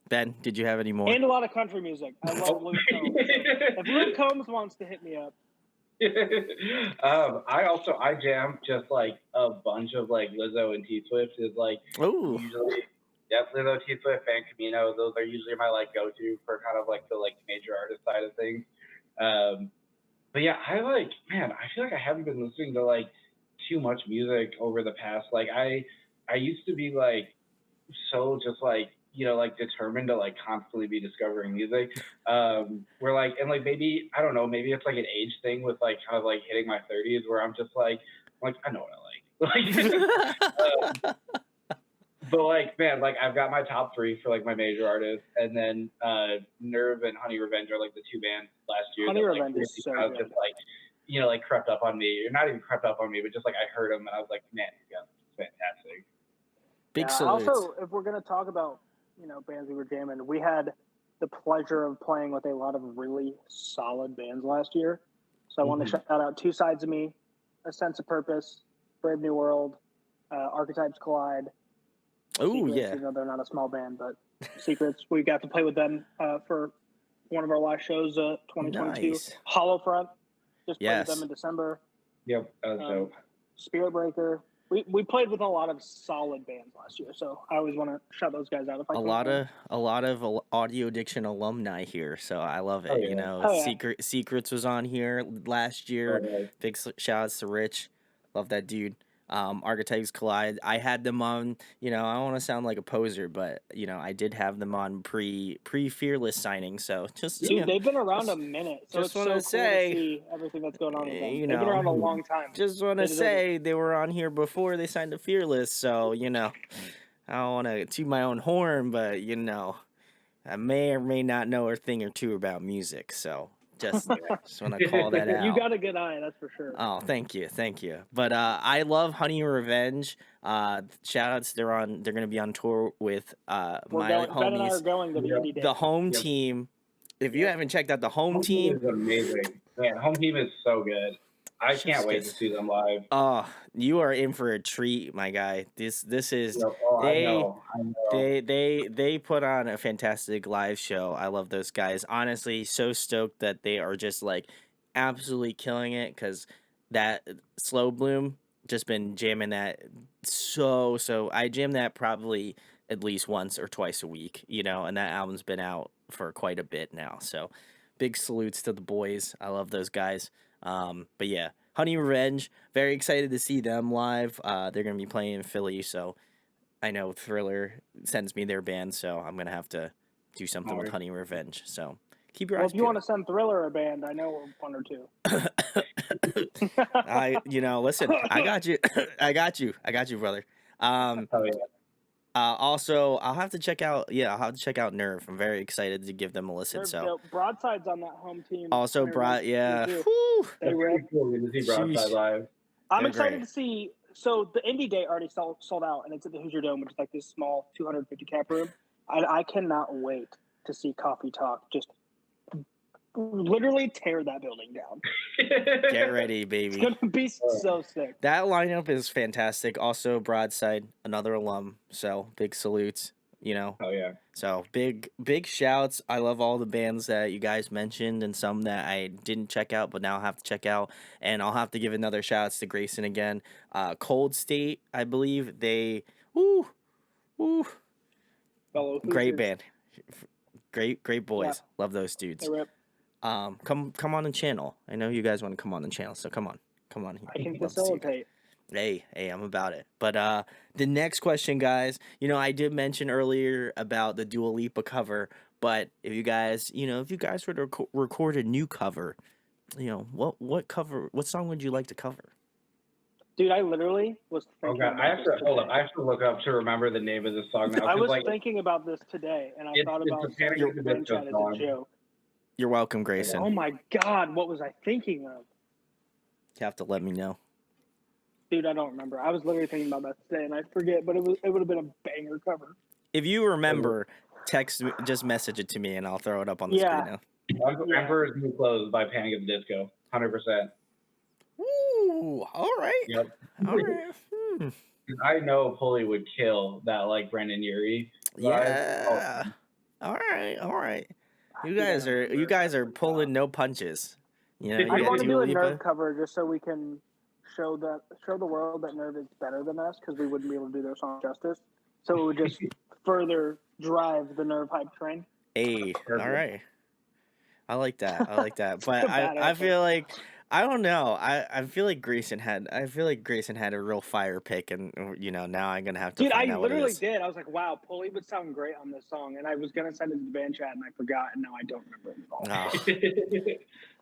Ben, did you have any more? And a lot of country music. I love Luke Combs. So if Luke Combs wants to hit me up. I jam just like a bunch of like Lizzo and T Swift is like usually Lizzo, T Swift, and Camino. Those are usually my like go to for kind of like the like major artist side of things. But yeah, I feel like I haven't been listening to like too much music over the past. Like I used to be like so just like like determined to like constantly be discovering music. Where like and like maybe I don't know, maybe it's like an age thing with like kind of like hitting my 30s where I'm just like I know what I like. But like man, like I've got my top 3 for like my major artists, and then Nerve and Honey Revenge are like the 2 bands last year Honey that Revenge like is so kind of good. just like like crept up on me, or not even crept up on me, but just like I heard them and I was like, man, yeah, it's fantastic. Big salutes. Also, if we're gonna talk about bands we were jamming, we had the pleasure of playing with a lot of really solid bands last year. So I want to shout out Two Sides of Me, A Sense of Purpose, Brave New World, Archetypes Collide. Oh yeah, they're not a small band, but Secrets. We got to play with them for one of our last shows, 2022. Nice. Hollow Front, just played with Yes. them in December. Yep, that was dope. Spirit Breaker. We played with a lot of solid bands last year, so I always want to shout those guys out. If I can. A lot of Audio Addiction alumni here, so I love it. Oh, yeah. You know, Oh, yeah. Secrets was on here last year. Oh, right. Big shout outs to Rich, love that dude. Archetypes Collide. I had them on. I don't want to sound like a poser, but I did have them on pre Fearless signing. So just Dude, they've been around a minute, so just it's so wanna cool say, to see everything that's going on with them. you They've been know, around a long time. just want They to deserve say they were on here before they signed to Fearless. So I don't want to toot my own horn, but I may or may not know a thing or two about music. So just want to call that out. You got a good eye, that's for sure. Oh, thank you. But I love Honey Revenge. Shout outs, they're gonna be on tour with my homies. Ben and I are going to the indie day. The home team. If you haven't checked out the home team, is amazing. Man, home team is so good. I can't wait to see them live. Oh, you are in for a treat, my guy. This is I know. they put on a fantastic live show. I love those guys. Honestly, so stoked that they are just like absolutely killing it, because that Slow Bloom, just been jamming that so I jam that probably at least once or twice a week, and that album's been out for quite a bit now. So big salutes to the boys. I love those guys. But yeah, Honey Revenge, very excited to see them live. They're gonna be playing in Philly, so I know Thriller sends me their band, so I'm gonna have to do something with Honey Revenge. So keep your eyes If you want to send Thriller a band, I know one or two. Listen, I got you. I got you, brother. Oh, yeah. Also, I'll have to check out Nerve. I'm very excited to give them a listen. So Broadside's on that home team. Also, They rip. Cool to see Broadside live. I'm excited to see. So the indie day already sold out, and it's at the Hoosier Dome, which is like this small 250 cap room. I cannot wait to see Coffee Talk just literally tear that building down. Get ready, baby. It's gonna be so sick. That lineup is fantastic. Also, Broadside, another alum. So big salutes. Oh yeah. So big shouts. I love all the bands that you guys mentioned, and some that I didn't check out, but now I'll have to check out. And I'll have to give another shout outs to Grayson again. Cold State, I believe they great band. Great boys. Yeah. Love those dudes. They rip. Come on the channel. I know you guys want to come on the channel, so come on here. I can facilitate. Hey, I'm about it. But the next question, guys, I did mention earlier about the Dua Lipa cover, but if you guys were to record a new cover, what song would you like to cover? Dude, I literally was Oh thinking god, I about have this to hold up. today. I have to look up to remember the name of this song now I because was like thinking about this today, and I thought it's about a Panic sending at it the to Ben Disco Chat as a song. joke. You're welcome, Like, Grayson. oh my god, what was I thinking of? You have to let me know. Dude, I don't remember. I was literally thinking about that today, and I forget, but it would have been a banger cover. If you remember, just message it to me and I'll throw it up on the Yeah. screen now. Yeah. Emperor's New Clothes by Panic at the Disco. 100%. Ooh, all right. Yep. All right. I know Pulley would kill that like Brendan Urie vibe. Yeah. All right. All right. You Dude, I guys don't are remember. pulling no punches. You know, you I'd got want to do Dua a Nerve Lipa. cover just so we can show the world that Nerve is better than us, because we wouldn't be able to do their song justice. So it would just further drive the Nerve hype train. Hey, all right. I like that. I like that. But a bad I answer. feel like I don't know. I feel like Grayson had a real fire pick, and you know, now I'm gonna have to Dude, I find out what it literally is. did. I was like, wow, Pulley would sound great on this song. And I was going to send it to the band chat, and I forgot, and now I don't remember it at all.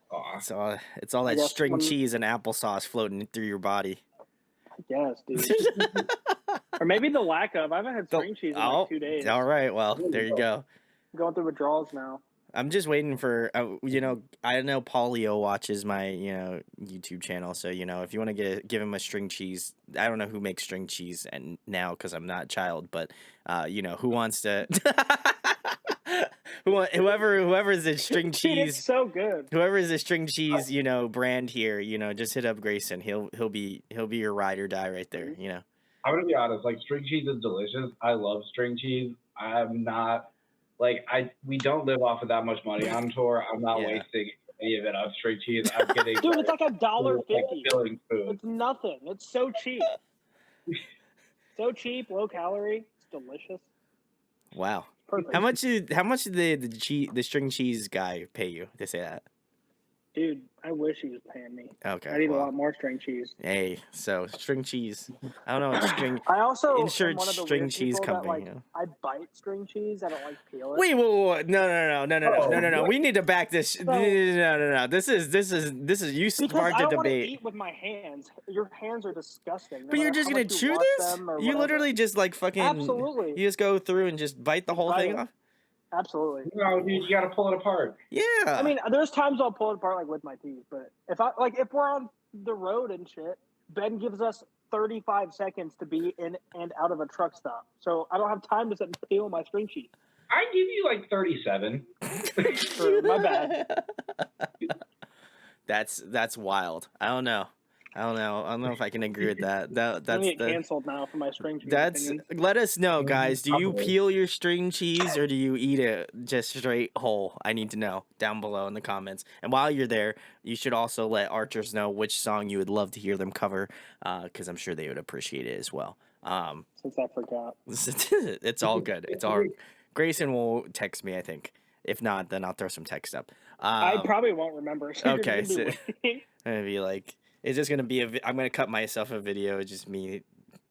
Oh, it's all I that guess string when- cheese and applesauce floating through your body. Yes, dude. Or maybe the lack of. I haven't had string cheese in like 2 days. All right. Well, there you go. I'm going through withdrawals now. I'm just waiting for you know, I know Paulio watches my, you know, YouTube channel, so you know, if you want to give him a string cheese, I don't know who makes string cheese and now because I'm not a child, but you know, who wants to whoever is the string Dude, cheese, it's so good. whoever is the string cheese, you know, brand here, you know, just hit up Grayson. He'll be your ride or die right there, you know. I'm gonna be honest, like string cheese is delicious. I love string cheese. I'm not like we don't live off of that much money on tour. I'm not Yeah. wasting any of it on string cheese. I'm getting Dude, it's like $1.50. filling food. It's nothing. It's so cheap. So cheap, low calorie. It's delicious. Wow. Perfect. How much did the string cheese guy pay you to say that? Dude, I wish he was paying me. Okay. I need a lot more string cheese. Hey, so string cheese. I don't know what string. I also Insert am one of the string weird cheese people company, that, like, you know. I bite string cheese. I don't like peel it. Wait, no. We need to back this. No. This is you Because sparked I a don't want to debate. eat with my hands. Your hands are disgusting. No But you're matter just how gonna much chew wash this? them or You whatever. literally just like fucking. Absolutely. You just go through and just bite the whole Bite thing it. off. Absolutely. No, dude, you gotta pull it apart. Yeah. I mean, there's times I'll pull it apart like with my teeth, but if we're on the road and shit, Ben gives us 35 seconds to be in and out of a truck stop, so I don't have time to sit and peel my string cheese. I give you like 37. True, my bad. That's wild. I don't know if I can agree with that. I'm gonna That's get canceled now for my string cheese That's opinions. let us know, guys. Do you Probably. peel your string cheese or do you eat it just straight whole? I need to know down below in the comments. And while you're there, you should also let Archers know which song you would love to hear them cover, because I'm sure they would appreciate it as well. Since I forgot. It's all good. It's all. Grayson will text me, I think. If not, then I'll throw some text up. I probably won't remember. So you're Okay, just gonna be waiting. I'm gonna be like, it's just gonna be I'm gonna cut myself a video, just me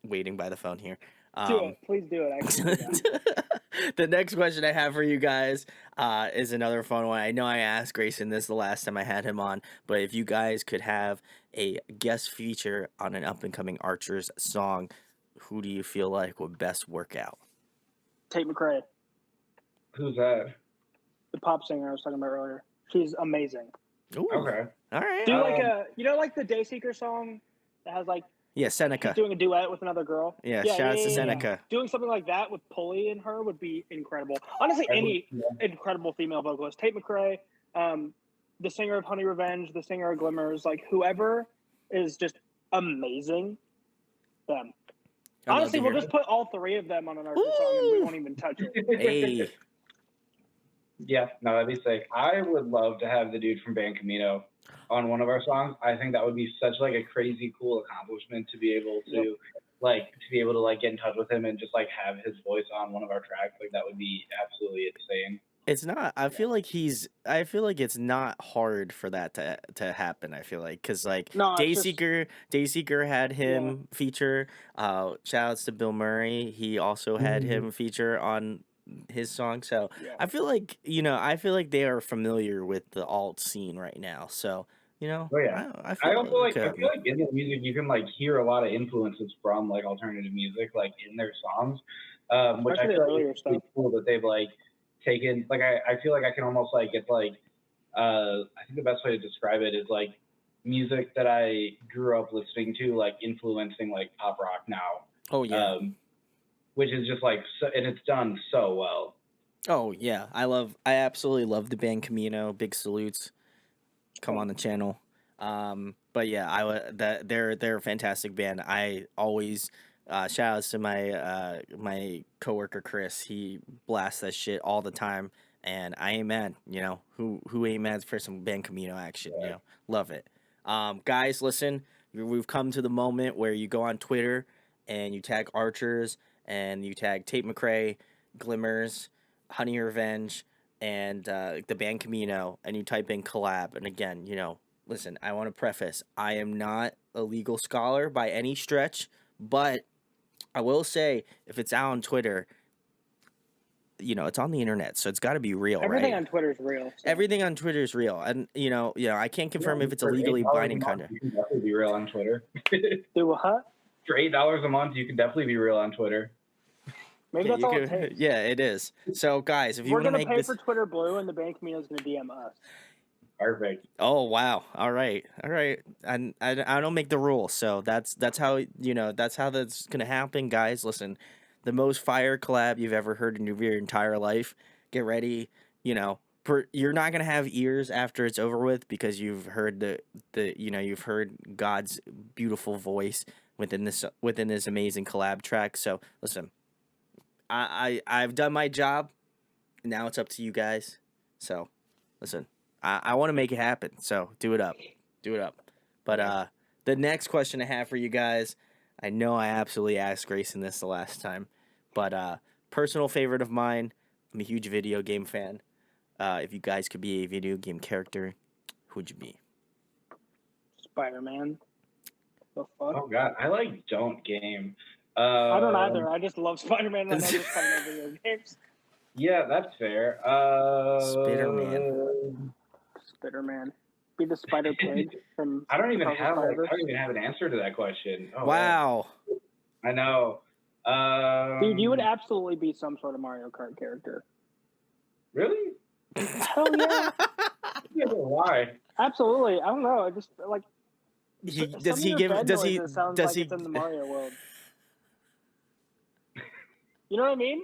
waiting by the phone here. Do it. Please do it. Actually, do that. The next question I have for you guys is another fun one. I know I asked Grayson this the last time I had him on, but if you guys could have a guest feature on an up and coming Archers song, who do you feel like would best work out? Tate McRae, Who's that? the pop singer I was talking about earlier. She's amazing. Ooh, Okay. all right. Do like the Dayseeker song that has like Yeah, Seneca. she's doing a duet with another girl. Yeah, shout out to Seneca. Doing something like that with Pulley and her would be incredible. Honestly, any incredible female vocalist. Tate McRae, the singer of Honey Revenge, the singer of Glimmers, like whoever is just amazing. Them. Honestly, we'll just put all three of them on an Archer song and we won't even touch it. Hey. Yeah, no, that'd be sick. I would love to have the dude from Band Camino on one of our songs. I think that would be such like a crazy cool accomplishment to be able to like get in touch with him and just like have his voice on one of our tracks. Like that would be absolutely insane. It's not. I feel like it's not hard for that to happen. I feel like because like Dayseeker had him feature. Shout outs to Bill Murray. He also had him feature on his song. So I feel like they are familiar with the alt scene right now. So You know, Oh yeah. I I feel also like. I okay. feel like in the music you can like hear a lot of influences from like alternative music, like in their songs, which I Especially the feel like earlier it's really stuff. cool that they've like taken. Like I feel like I can almost like get like. I think the best way to describe it is like music that I grew up listening to, like influencing like pop rock now, Oh yeah. which is just like so, and it's done so well. Oh yeah. I absolutely love the band Camino. Big salutes. Come on the channel. But yeah, that they're a fantastic band. I always shout outs to my coworker Chris. He blasts that shit all the time, and I ain't mad. You know who ain't mad for some band Camino action. You know, love it. Guys, listen, we've come to the moment where you go on Twitter and you tag Archers and you tag Tate McRae, Glimmers, Honey Revenge, and the band Camino, and you type in collab. And again, listen, I want to preface, I am not a legal scholar by any stretch, but I will say if it's out on Twitter, it's on the internet, so it's got to be real, Everything right? on Twitter is real. So. Everything on Twitter is real, and I can't confirm if it's a For legally $8 a binding month, contract. you can definitely be real on Twitter. Do what? For $8 a month, you can definitely be real on Twitter. Maybe that's all it takes. Yeah, it is. So, guys, if you We're want to gonna make pay this, for Twitter Blue, and the band Camino is gonna DM us. Perfect. oh wow, all right. And I don't make the rules, so that's how that's how that's gonna happen, guys. Listen, the most fire collab you've ever heard in your entire life. Get ready, you're not gonna have ears after it's over with because you've heard you've heard God's beautiful voice within this amazing collab track. So listen, I've done my job. Now it's up to you guys. So listen, I want to make it happen. So do it up. But the next question I have for you guys, I know I absolutely asked Grayson this the last time, but personal favorite of mine. I'm a huge video game fan. If you guys could be a video game character, who would you be? Spider-Man. The fuck? Oh god, I like don't game. I don't either. I just love Spider-Man, and I know there's Spider-Man video games. Yeah, that's fair. Spider-Man. Spider-Man. Be the Spider Pig from. I don't even Across the have Spider-Verse. an answer to that question. Oh, Wow. man. I know. Dude, you would absolutely be some sort of Mario Kart character. Really? Hell yeah. Yeah, why? Absolutely. I don't know. I just like. Does he Sounds like it's in the Mario world. You know what I mean?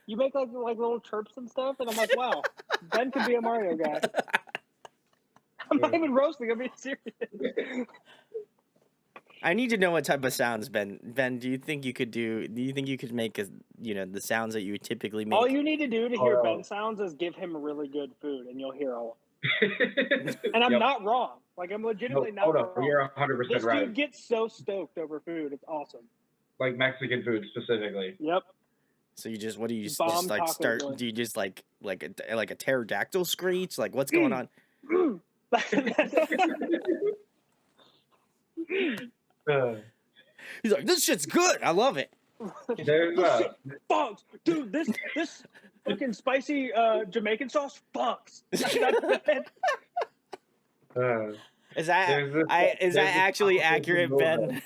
You make like little chirps and stuff, and I'm like, wow, Ben could be a Mario guy. I'm not even roasting. I'm being serious. I need to know what type of sounds, Ben. Ben, do you think you could make the sounds that you would typically make? All you need to do to hear Ben sounds is give him really good food, and you'll hear all. And I'm not wrong. Like I'm legitimately not wrong. You're 100% this right. This dude gets so stoked over food. It's awesome. Like Mexican food specifically. Yep. So you just, what do you just Bomb like taco start? joint. Do you just like a pterodactyl screech? Like what's going on? He's like, this shit's good. I love it. There's fucks, dude. This fucking spicy Jamaican sauce fucks. Is that actually accurate, Ben?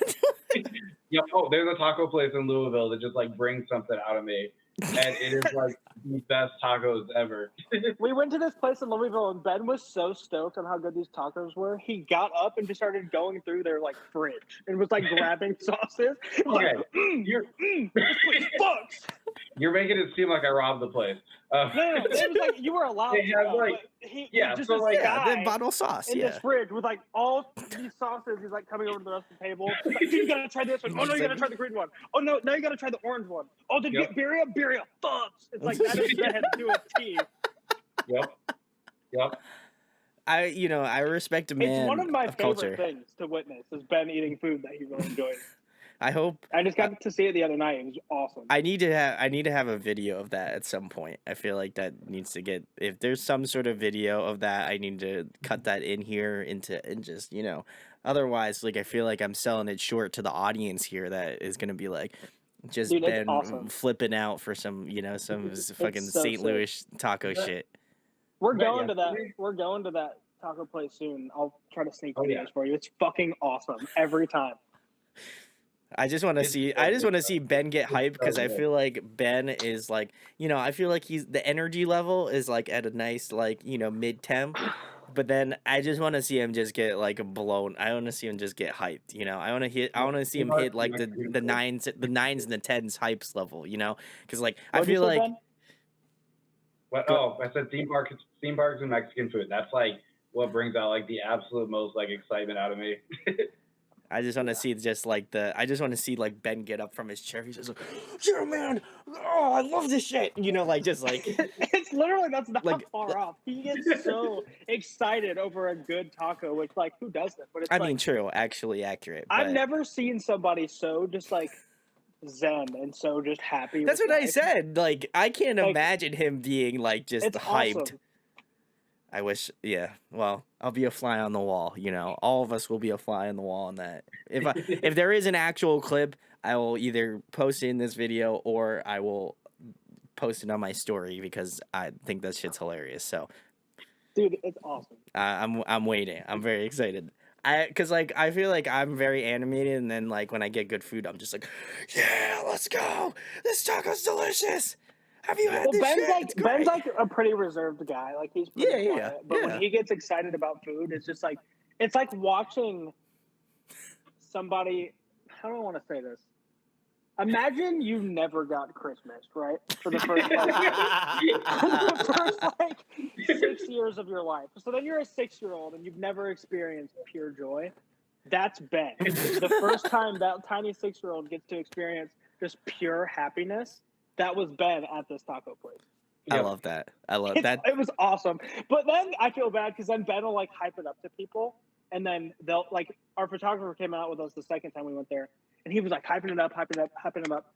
Yep. Oh, there's a taco place in Louisville that just like brings something out of me, and it is like the best tacos ever. We went to this place in Louisville, and Ben was so stoked on how good these tacos were. He got up and just started going through their like fridge and was like grabbing sauces. Okay, this place fucks. You're making it seem like I robbed the place. No, it was like you were allowed They to have, go, like- but he yeah, just so, this like, guy the bottle sauce. in Yeah. this fridge with like all these sauces. He's like coming over to the rest of the table. He's like, dude, you gotta try this one. Oh no, you gotta try the green one. Oh no, now you gotta try the orange one. Oh, did you get birria? Birria fucks. It's like that is had to do a T. Yep. I respect a man. It's one of my favorite culture. things to witness is Ben eating food that he really enjoys. I hope. I just got to see it the other night. It was awesome. I need to have a video of that at some point. I feel like that needs to get, if there's some sort of video of that, I need to cut that in here and just, otherwise, like I feel like I'm selling it short to the audience here that is gonna be like just Dude, Ben awesome. flipping out for some fucking so St. Louis taco shit. We're going to that taco place soon. I'll try to sneak Oh, videos yeah. for you. It's fucking awesome every time. I just want to It's see. so I just good, want to though. see Ben get It's hyped so because I good. feel like Ben is like, I feel like he's the energy level is like at a nice like mid temp, but then I just want to see him just get like blown. I want to see him just get hyped. I want to hit. I want to see him hit like the nines and the tens hypes level. Because like I What'd you feel say, like Ben? What? Go- Oh, I said theme parks and Mexican food. That's like what brings out like the absolute most like excitement out of me. I just want to see just like I just want to see like Ben get up from his chair. He's just like, yeah, man. Oh, I love this shit. Like just like It's literally that's not like. far off. He gets so excited over a good taco, which like who doesn't? But it's I like mean, true, actually accurate. I've But never seen somebody so just like zen and so just happy. that's with what I life. said. Like, I can't Like, imagine him being like just It's hyped. awesome. I wish, yeah. Well, I'll be a fly on the wall. All of us will be a fly on the wall on that. If there is an actual clip, I will either post it in this video or I will post it on my story because I think that shit's hilarious. So, Dude, it's awesome. I'm waiting. I'm very excited. Cause like I feel like I'm very animated, and then like when I get good food, I'm just like, yeah, let's go. This taco's delicious. Have you had Well, this Ben's shit? like It's great. Ben's like a pretty reserved guy. Like he's pretty Yeah, quiet. But when yeah. he gets excited about food, it's just like it's like watching somebody. How do I want to say this? Imagine you never got Christmas, right? For the first like 6 years of your life. So then you're a 6-year-old and you've never experienced pure joy. That's Ben. The first time that tiny 6-year-old gets to experience just pure happiness, that was Ben at this taco place. I love that. I love that. It was awesome. But then I feel bad because then Ben will like hype it up to people, and then they'll like our photographer came out with us the second time we went there, and he was like hyping it up.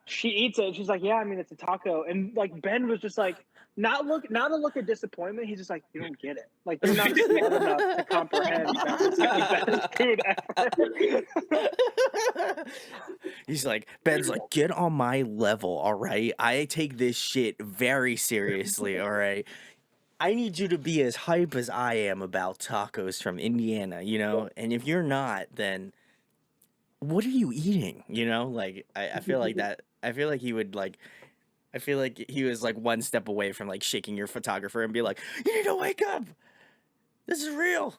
She eats it, and she's like, "Yeah, I mean it's a taco," and like Ben was just like, not a look of disappointment. He's just like, "You don't get it. Like you're not smart enough to comprehend that it's the best food ever." He's like, Ben's like, get on my level, all right? I take this shit very seriously, all right? I need you to be as hype as I am about tacos from Indiana, And if you're not, then what are you eating? Like I feel like that. I feel like he would like. I feel like he was like one step away from like shaking your photographer and be like, "You need to wake up. This is real."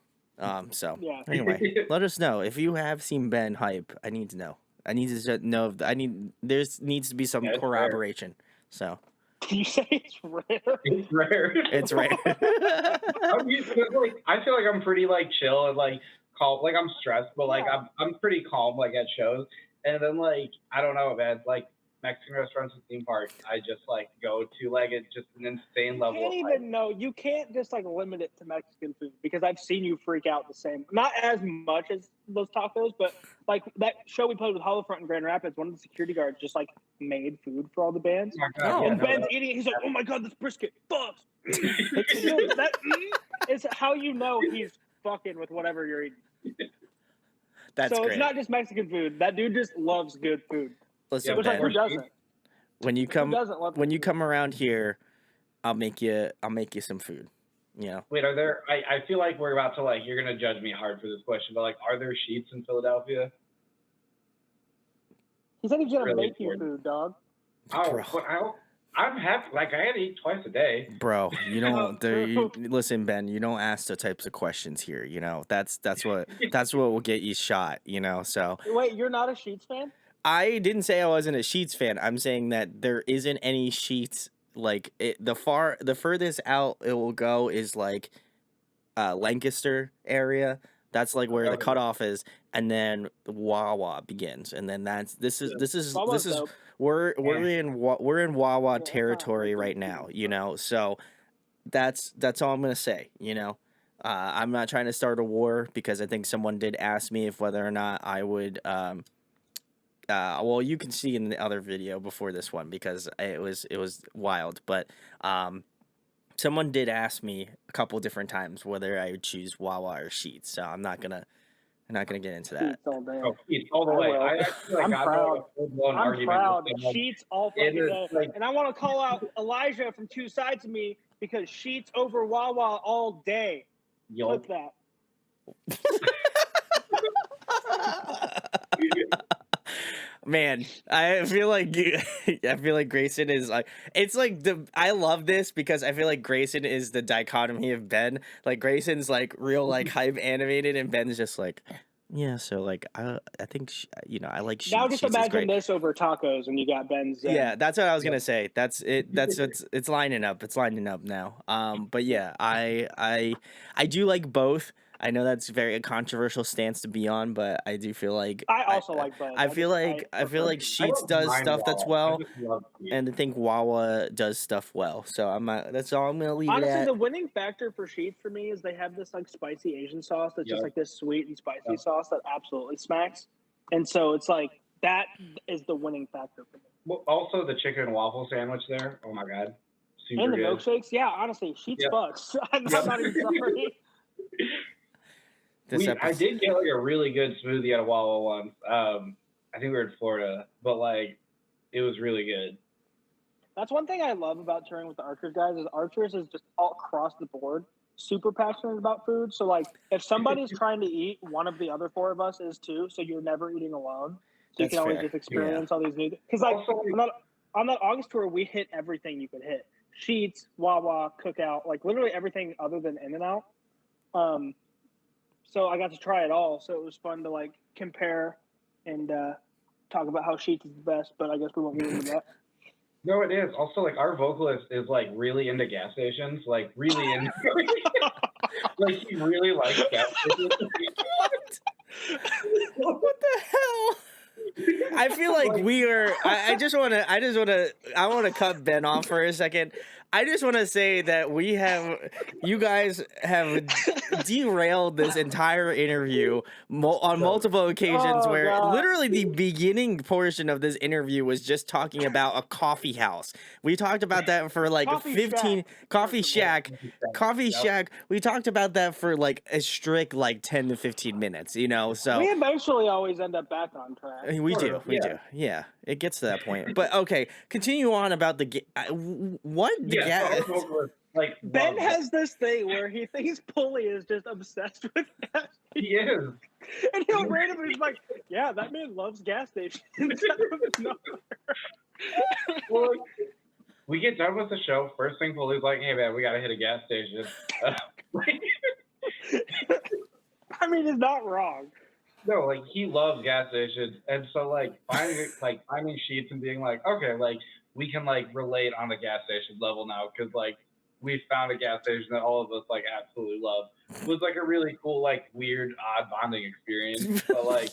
So Yeah. anyway, let us know if you have seen Ben hype. I need to know. I need to know. There needs to be some Yeah, it's corroboration. So Can you say it's rare? It's rare. it's rare. I feel like I'm pretty like chill and like calm. Like I'm stressed, but like Yeah. I'm pretty calm like at shows. And then like I don't know, man. Like Mexican restaurants and theme parks, I just like go to like it's just an insane level. You can't just like limit it to Mexican food because I've seen you freak out the same. Not as much as those tacos, but like that show we played with Hollowfront in Grand Rapids, one of the security guards just like made food for all the bands. And Ben's eating it. He's like, "Oh my god, this brisket fucks." That is how you know he's fucking with whatever you're eating. That's so great. It's not just Mexican food. That dude just loves good food. Listen, Which like Ben, who doesn't? when you come doesn't love when you food? come around here, I'll make you some food. Wait, are there? I feel like we're about to like you're gonna judge me hard for this question, but like, are there sheets in Philadelphia? He said he's gonna Really make you important. food, dog. Oh, Bro. but I'm happy. Like I had to eat twice a day. Bro, you don't. True. Listen, Ben. You don't ask the types of questions here. That's what will get you shot. So Wait, you're not a Sheets fan? I didn't say I wasn't a Sheets fan. I'm saying that there isn't any Sheets like it. The furthest out it will go is like Lancaster area. That's like where the cutoff is, and then Wawa begins, and then this is Wawa's dope. we're in Wawa Yeah, territory right now. So that's all I'm gonna say. I'm not trying to start a war because I think someone did ask me if whether or not I would well, you can see in the other video before this one because it was wild, but someone did ask me a couple different times whether I would choose Wawa or Sheets, so I'm not gonna get into that. Sheets all day. Oh, Sheets all the way. will. I feel like I'm got proud. like a full-blown I'm argument proud. with someone. Sheets all It fucking is, day. like- And I want to call out Elijah from Two Sides of Me because Sheets over Wawa all day. Yelp. Clip that. Man, I feel like I feel like Grayson is like, it's like I love this because I feel like Grayson is the dichotomy of Ben. Like Grayson's like real like hype animated, and Ben's just like, yeah. So like I think I like Now Sheets. just Sheets is imagine great. this over tacos, and you got Ben's. Yeah, that's what I was gonna say. That's it. That's it's lining up. It's lining up now. But yeah, I do like both. I know that's very a controversial stance to be on, but I do feel like I also like both. I feel like prefer like Sheetz. I Sheets don't does mind stuff that's Wawa. I well, just love Sheets. and I think Wawa does stuff well. So I'm not, that's all I'm gonna leave it Honestly, at. the winning factor for Sheetz for me is they have this like spicy Asian sauce that's just Yep. like this sweet and spicy Yep. sauce that absolutely smacks. And so it's like that is the winning factor for me. Well, also the chicken and waffle sandwich there. Oh my god, super And the good. milkshakes, yeah, honestly, Sheetz Yep. fucks. I'm Yep. not even sorry. I did get like a really good smoothie at a Wawa once. I think we were in Florida, but like it was really good. That's one thing I love about touring with the Archers guys is Archers is just all across the board super passionate about food. So like if somebody's trying to eat, one of the other four of us is too. So you're never eating alone. So you That's can always fair. just experience all these new. Because like on that August tour, we hit everything you could hit: Sheets, Wawa, Cookout, like literally everything other than In-N-Out. So I got to try it all. So it was fun to like compare and talk about how Sheets is the best. But I guess we won't get into that. No, it is. Also, like, our vocalist is, like, really into gas stations. Like, really into... like, he really likes gas stations. What the hell? I feel like we are. I want to cut Ben off for a second. I just want to say that you guys have derailed this entire interview on multiple occasions, where God. literally the beginning portion of this interview was just talking about a coffee house. We talked about that for like Coffee 15 Shack. coffee shack. Coffee Yep. Shack. We talked about that for like a strict like 10 to 15 minutes, So We eventually always end up back on track. we Sort do. of, We yeah. do. Yeah. It gets to that point. But okay, continue on about the what the Yeah, so our gas. vocalist, like, Ben loves has this thing where he thinks Pulley is just obsessed with gas it. He is. and he'll randomly be like, yeah, that man loves gas stations. Well, like, we get done with the show. First thing Polly's like, hey, man, we got to hit a gas station. I mean, he's not wrong. No, like, he loves gas stations. And so, like, finding Sheets and being like, okay, like, we can, like, relate on the gas station level now because, like, we found a gas station that all of us, like, absolutely love. It was, like, a really cool, like, weird, odd bonding experience. But, like,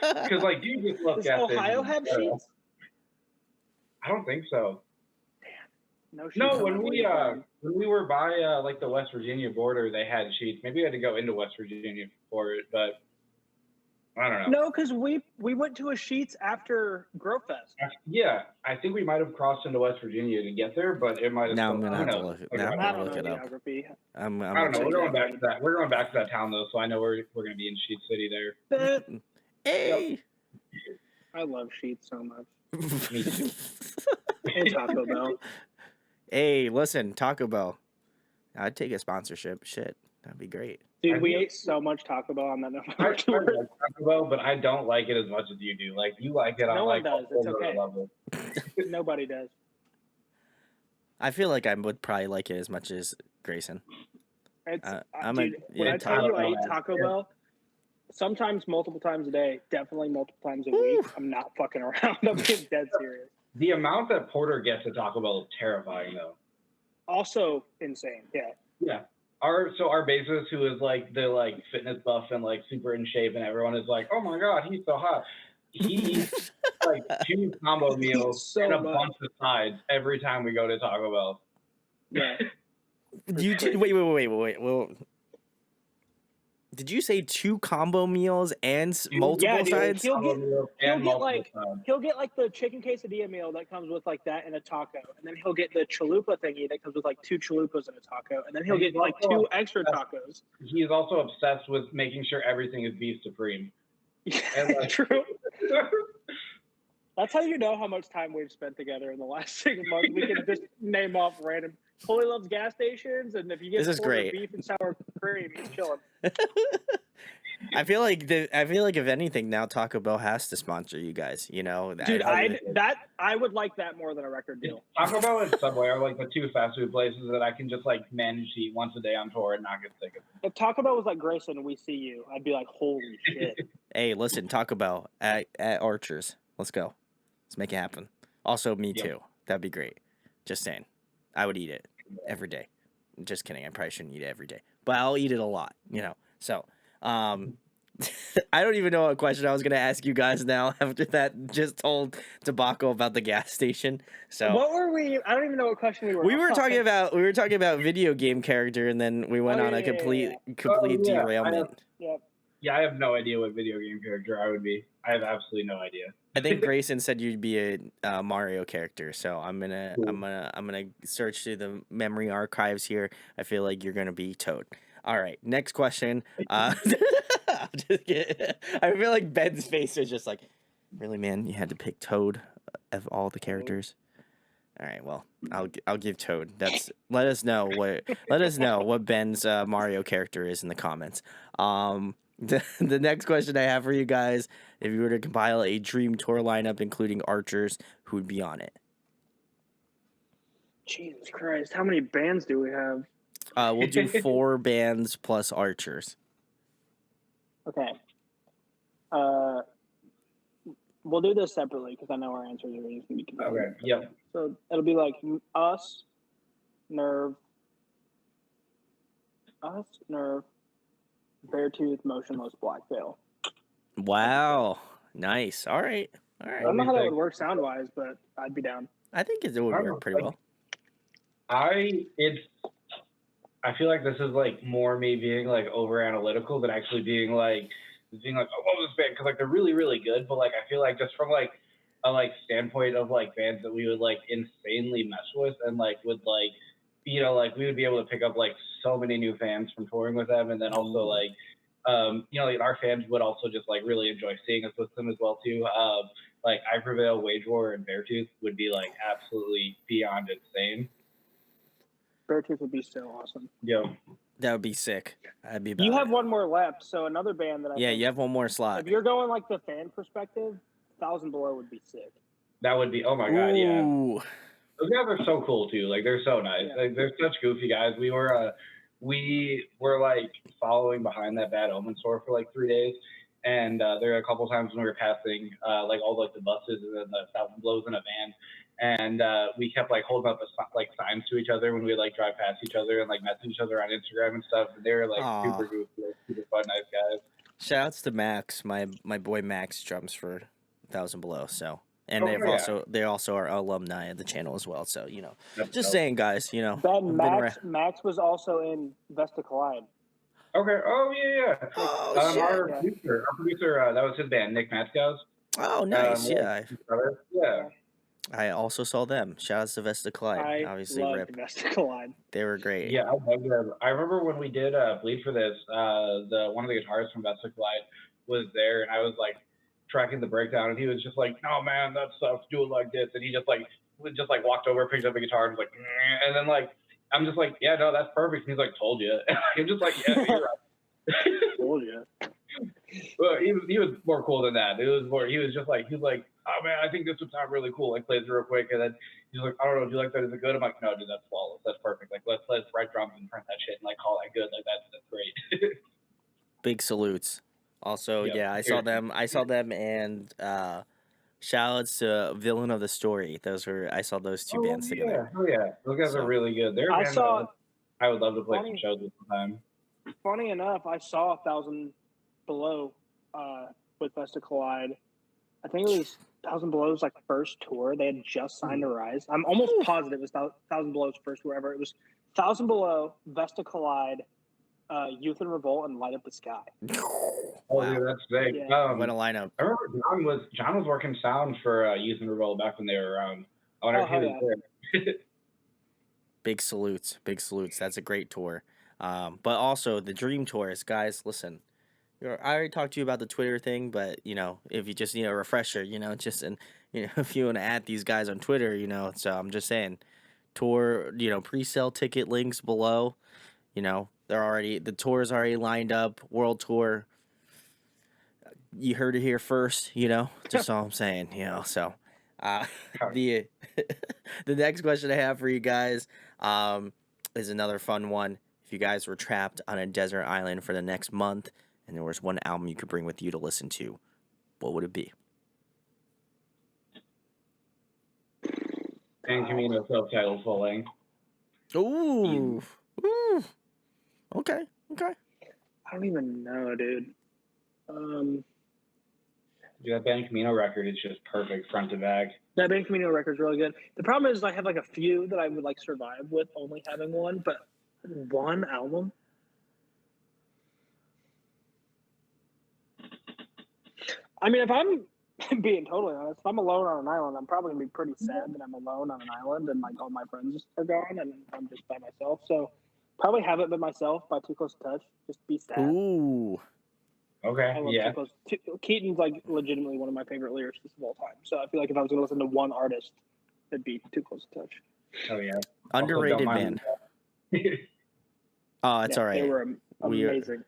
because, like, you just love Does gas Ohio stations. have Sheets? I don't think so. No, Sheets No, on when the we weekend. were by like the West Virginia border, they had Sheets. Maybe we had to go into West Virginia for it, but I don't know. No, because we went to a Sheets after Grow Fest. Yeah, I think we might have crossed into West Virginia to get there, but it might have. Now I'm still, gonna have to knows? look. Like, Now I'm I gonna don't look know it up. geography. I don't know. check We're going it back to that. We're going back to that town though, so I know we're going to be in Sheet City there. Hey. I love Sheets so much. Me too. And Taco Bell. Hey, listen, Taco Bell. I'd take a sponsorship. Shit, that'd be great. Dude, we ate so much Taco Bell on that I November tour. like Taco Bell, but I don't like it as much as you do. Like you like it on No one like does. a It's whole okay. level. Nobody does. I feel like I would probably like it as much as Grayson. It's, I'm dude, a- when yeah, I tell you I Taco eat Bell, Taco yeah. Bell, sometimes multiple times a day, definitely multiple times a week. Woo. I'm not fucking around. I'm being dead serious. The amount that Porter gets at Taco Bell is terrifying, though. Also insane. Yeah. Yeah. Our bassist, who is like the like fitness buff and like super in shape, and everyone is like, "Oh my god, he's so hot." He eats like 2 combo meals so and a much. bunch of sides every time we go to Taco Bell. Yeah. Wait. Well, did you say 2 combo meals and multiple dude, sides? he'll Combo get- meals he'll and get, multiple like- sides. He'll get like the chicken quesadilla meal that comes with like that and a taco, and then he'll get the chalupa thingy that comes with like 2 chalupas and a taco, and then he'll And get he's like also 2 extra tacos. He's also obsessed with making sure everything is beef supreme. And, like- True. That's how you know how much time we've spent together in the last 6 months. We can just name off random. Fully loves gas stations, and if you This get is quarter great. beef and sour cream, he's chilling. I feel like if anything now Taco Bell has to sponsor you guys. You know, Dude, I would like that more than a record deal. Taco Bell and Subway are like the two fast food places that I can just like manage to eat once a day on tour and not get sick of it. If Taco Bell was like Grayson, we see you, I'd be like, holy shit. Hey, listen, Taco Bell at Archers. Let's go. Let's make it happen. Also, me Yep. too. That'd be great. Just saying. I would eat it every day. Just kidding. I probably shouldn't eat it every day, but I'll eat it a lot. You know. So, I don't even know what question I was gonna ask you guys now after that just told debacle about the gas station. So What were we? I don't even know what question we were. we were talking about video game character, and then we went Oh, on a yeah. complete yeah. derailment. Yep. Yeah, I have no idea what video game character I would be. I have absolutely no idea. I think Grayson said you'd be a Mario character, so I'm gonna search through the memory archives here. I feel like you're gonna be Toad. All right, next question. I'm just kidding. I feel like Ben's face is just like, really, man, you had to pick Toad of all the characters. All right, well, I'll give Toad. Let us know what Ben's Mario character is in the comments. The next question I have for you guys: if you were to compile a dream tour lineup including archers, who would be on it? Jesus Christ, how many bands do we have? We'll do 4 bands plus archers. Okay. We'll do this separately because I know our answers are going to be confusing. Okay. Yep. So it'll be like us, Nerve, Beartooth, Motionless, Blacktail. Wow, nice. All right. I don't know how that would work sound wise, but I'd be down. I think it would work pretty well. I feel like this is like more me being like over analytical than actually being like oh, I love this band because like they're really really good, but like I feel like just from like a like standpoint of like bands that we would like insanely mess with and like would like like we would be able to pick up like so many new fans from touring with them, and then also like like our fans would also just like really enjoy seeing us with them as well too. Like I Prevail, Wage War, and Beartooth would be like absolutely beyond insane. Beartooth would be so awesome. Yeah. That would be sick. I'd be. You have one more left, so another band that I think, you have one more slot. If you're going like the fan perspective, 1,000 Below would be sick. That would be, oh my god, yeah. Ooh. Those guys are so cool too. Like they're so nice. Yeah. Like they're such goofy guys. We were like following behind that Bad Omen store for like 3 days, and there were a couple times when we were passing like all like the buses and then the 1,000 Blows in a van, and we kept like holding up like signs to each other when we like drive past each other and like message each other on Instagram and stuff. And they were like super goofy, like, super fun, nice guys. Shouts to Max, my boy Max drums for 1,000 Below. So. And they also are alumni of the channel as well. So, That's just dope. saying, guys, Ben, Max was also in Vesta Collide. Okay. Oh yeah. Oh, shit. Our producer, that was his band, Nick Matskows. Oh, nice. Yeah. Yeah. I also saw them. Shout out to Vesta Collide. I Obviously, loved rip. Vesta Collide. They were great. Yeah, I love them. I remember when we did Bleed for this, one of the guitarists from Vesta Collide was there, and I was like tracking the breakdown, and he was just like, "No, man, that stuff, do it like this," and he just walked over, picked up the guitar, and was like, "Meh," and then like I'm just like, "Yeah, no, that's perfect." And he's like, "Told you." I'm just like, "Yeah, you're right." Told you. Well, he was more cool than that. He was like, "Oh man, I think this would sound really cool." Like plays it real quick, and then he's like, "I don't know, do you like that? Is it good?" I'm like, "No, dude, that's flawless. That's perfect. Like let's write drums and print that shit and like call that good. Like that's great." Big salutes. Also, Yep. yeah, I saw them, and shout outs to Villain of the Story. I saw those two bands together. Oh yeah, those guys are really good. They're I would love to play some shows with them. Funny enough, I saw 1,000 Below with Vesta Collide. I think it was 1,000 Below's like first tour. They had just signed to Rise. I'm almost positive it was 1,000 Below's first tour ever. It was 1,000 Below, Vesta Collide, Youth in Revolt, and Light Up the Sky. Oh, yeah, that's big. Yeah. What a lineup! I remember John was working sound for Youth in Revolt back when they were around. I wonder if he was there. Big salutes. That's a great tour. But also the Dream Tours, guys. Listen, I already talked to you about the Twitter thing, but if you just need a refresher, if you want to add these guys on Twitter, so I'm just saying, tour, pre-sale ticket links below. The tour's already lined up, world tour. You heard it here first, just all I'm saying, so the the next question I have for you guys is another fun one. If you guys were trapped on a desert island for the next month and there was one album you could bring with you to listen to, what would it be? And Camino subtitle full length. Ooh. Ooh. Okay. I don't even know, dude. That Band Camino record is just perfect front to back. That Band Camino record's really good. The problem is I have like a few that I would like survive with only having one, but one album? I mean, if I'm being totally honest, if I'm alone on an island, I'm probably gonna be pretty sad that I'm alone on an island and like all my friends are gone and I'm just by myself. So probably Haven't Been Myself by Too Close to Touch. Just be sad. Ooh. Okay, yeah. Keaton's like legitimately one of my favorite lyricists of all time. So I feel like if I was gonna listen to one artist, it'd be Too Close to Touch. Oh yeah. Underrated band. Oh, it's all right. They were amazing.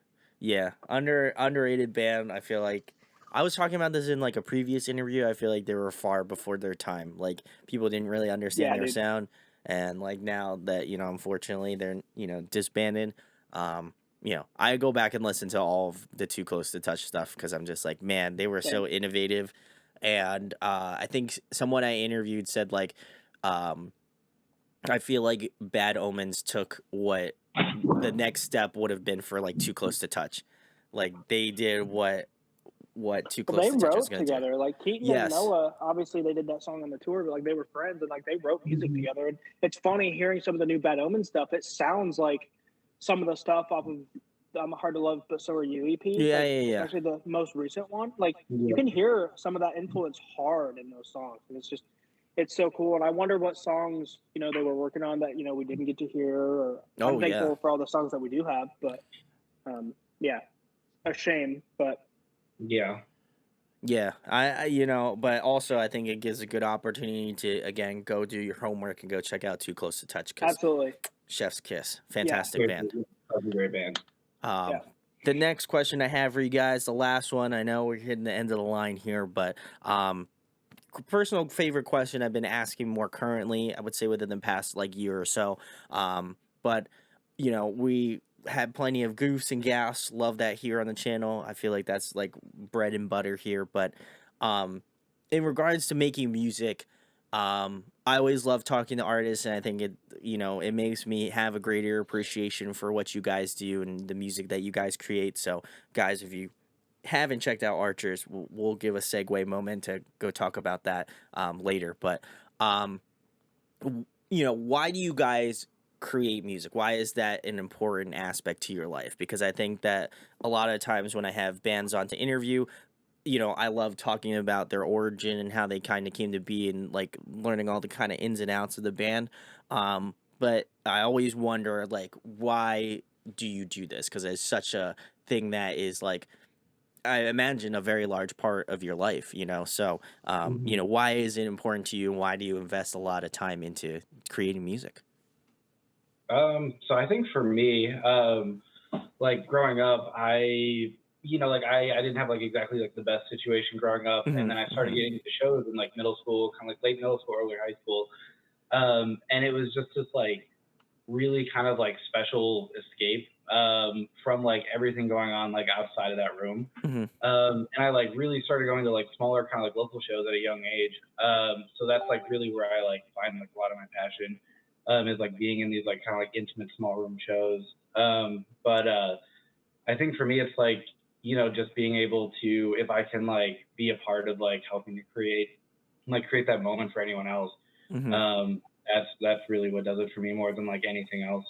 Underrated band. I feel like I was talking about this in like a previous interview. I feel like they were far before their time. Like people didn't really understand their sound, and like now that unfortunately they're disbanded. I go back and listen to all of the Too Close to Touch stuff because I'm just like, man, they were so innovative. And I think someone I interviewed said like, I feel like Bad Omens took what the next step would have been for like Too Close to Touch. Like they did what Too Close to Touch was going to do. They wrote together. Like Keaton and Noah, obviously they did that song on the tour, but like they were friends and like they wrote music together. And it's funny hearing some of the new Bad Omens stuff. It sounds like some of the stuff off of I'm Hard to Love, But So Are You EP. Yeah. Especially the most recent one. Like you can hear some of that influence hard in those songs. And it's so cool. And I wonder what songs, they were working on that, we didn't get to hear. Or I'm thankful for all the songs that we do have. But a shame. But yeah. But also I think it gives a good opportunity to again go do your homework and go check out Too Close to Touch. Absolutely. Chef's Kiss, fantastic band. That's a great band. The next question I have for you guys, the last one. I know we're hitting the end of the line here, but personal favorite question I've been asking more currently, I would say within the past like year or so. But we had plenty of goofs and gaffs. Love that here on the channel. I feel like that's like bread and butter here. But in regards to making music, I always love talking to artists, and I think it makes me have a greater appreciation for what you guys do and the music that you guys create. So, guys, if you haven't checked out Archers, we'll give a segue moment to go talk about that later. But why do you guys create music? Why is that an important aspect to your life? Because I think that a lot of times when I have bands on to interview, I love talking about their origin and how they kind of came to be and like learning all the kind of ins and outs of the band. But I always wonder, like, why do you do this? Because it's such a thing that is like, I imagine a very large part of your life, So, why is it important to you and why do you invest a lot of time into creating music? So I think for me, like growing up, I didn't have like exactly like the best situation growing up, and then I started getting into shows in like middle school, kind of like late middle school, early high school, and it was just this like really kind of like special escape from like everything going on like outside of that room, and I like really started going to like smaller kind of like local shows at a young age, so that's like really where I like find like a lot of my passion is like being in these like kind of like intimate small room shows, but I think for me it's like just being able to, if I can like be a part of like helping to create that moment for anyone else, that's really what does it for me more than like anything else.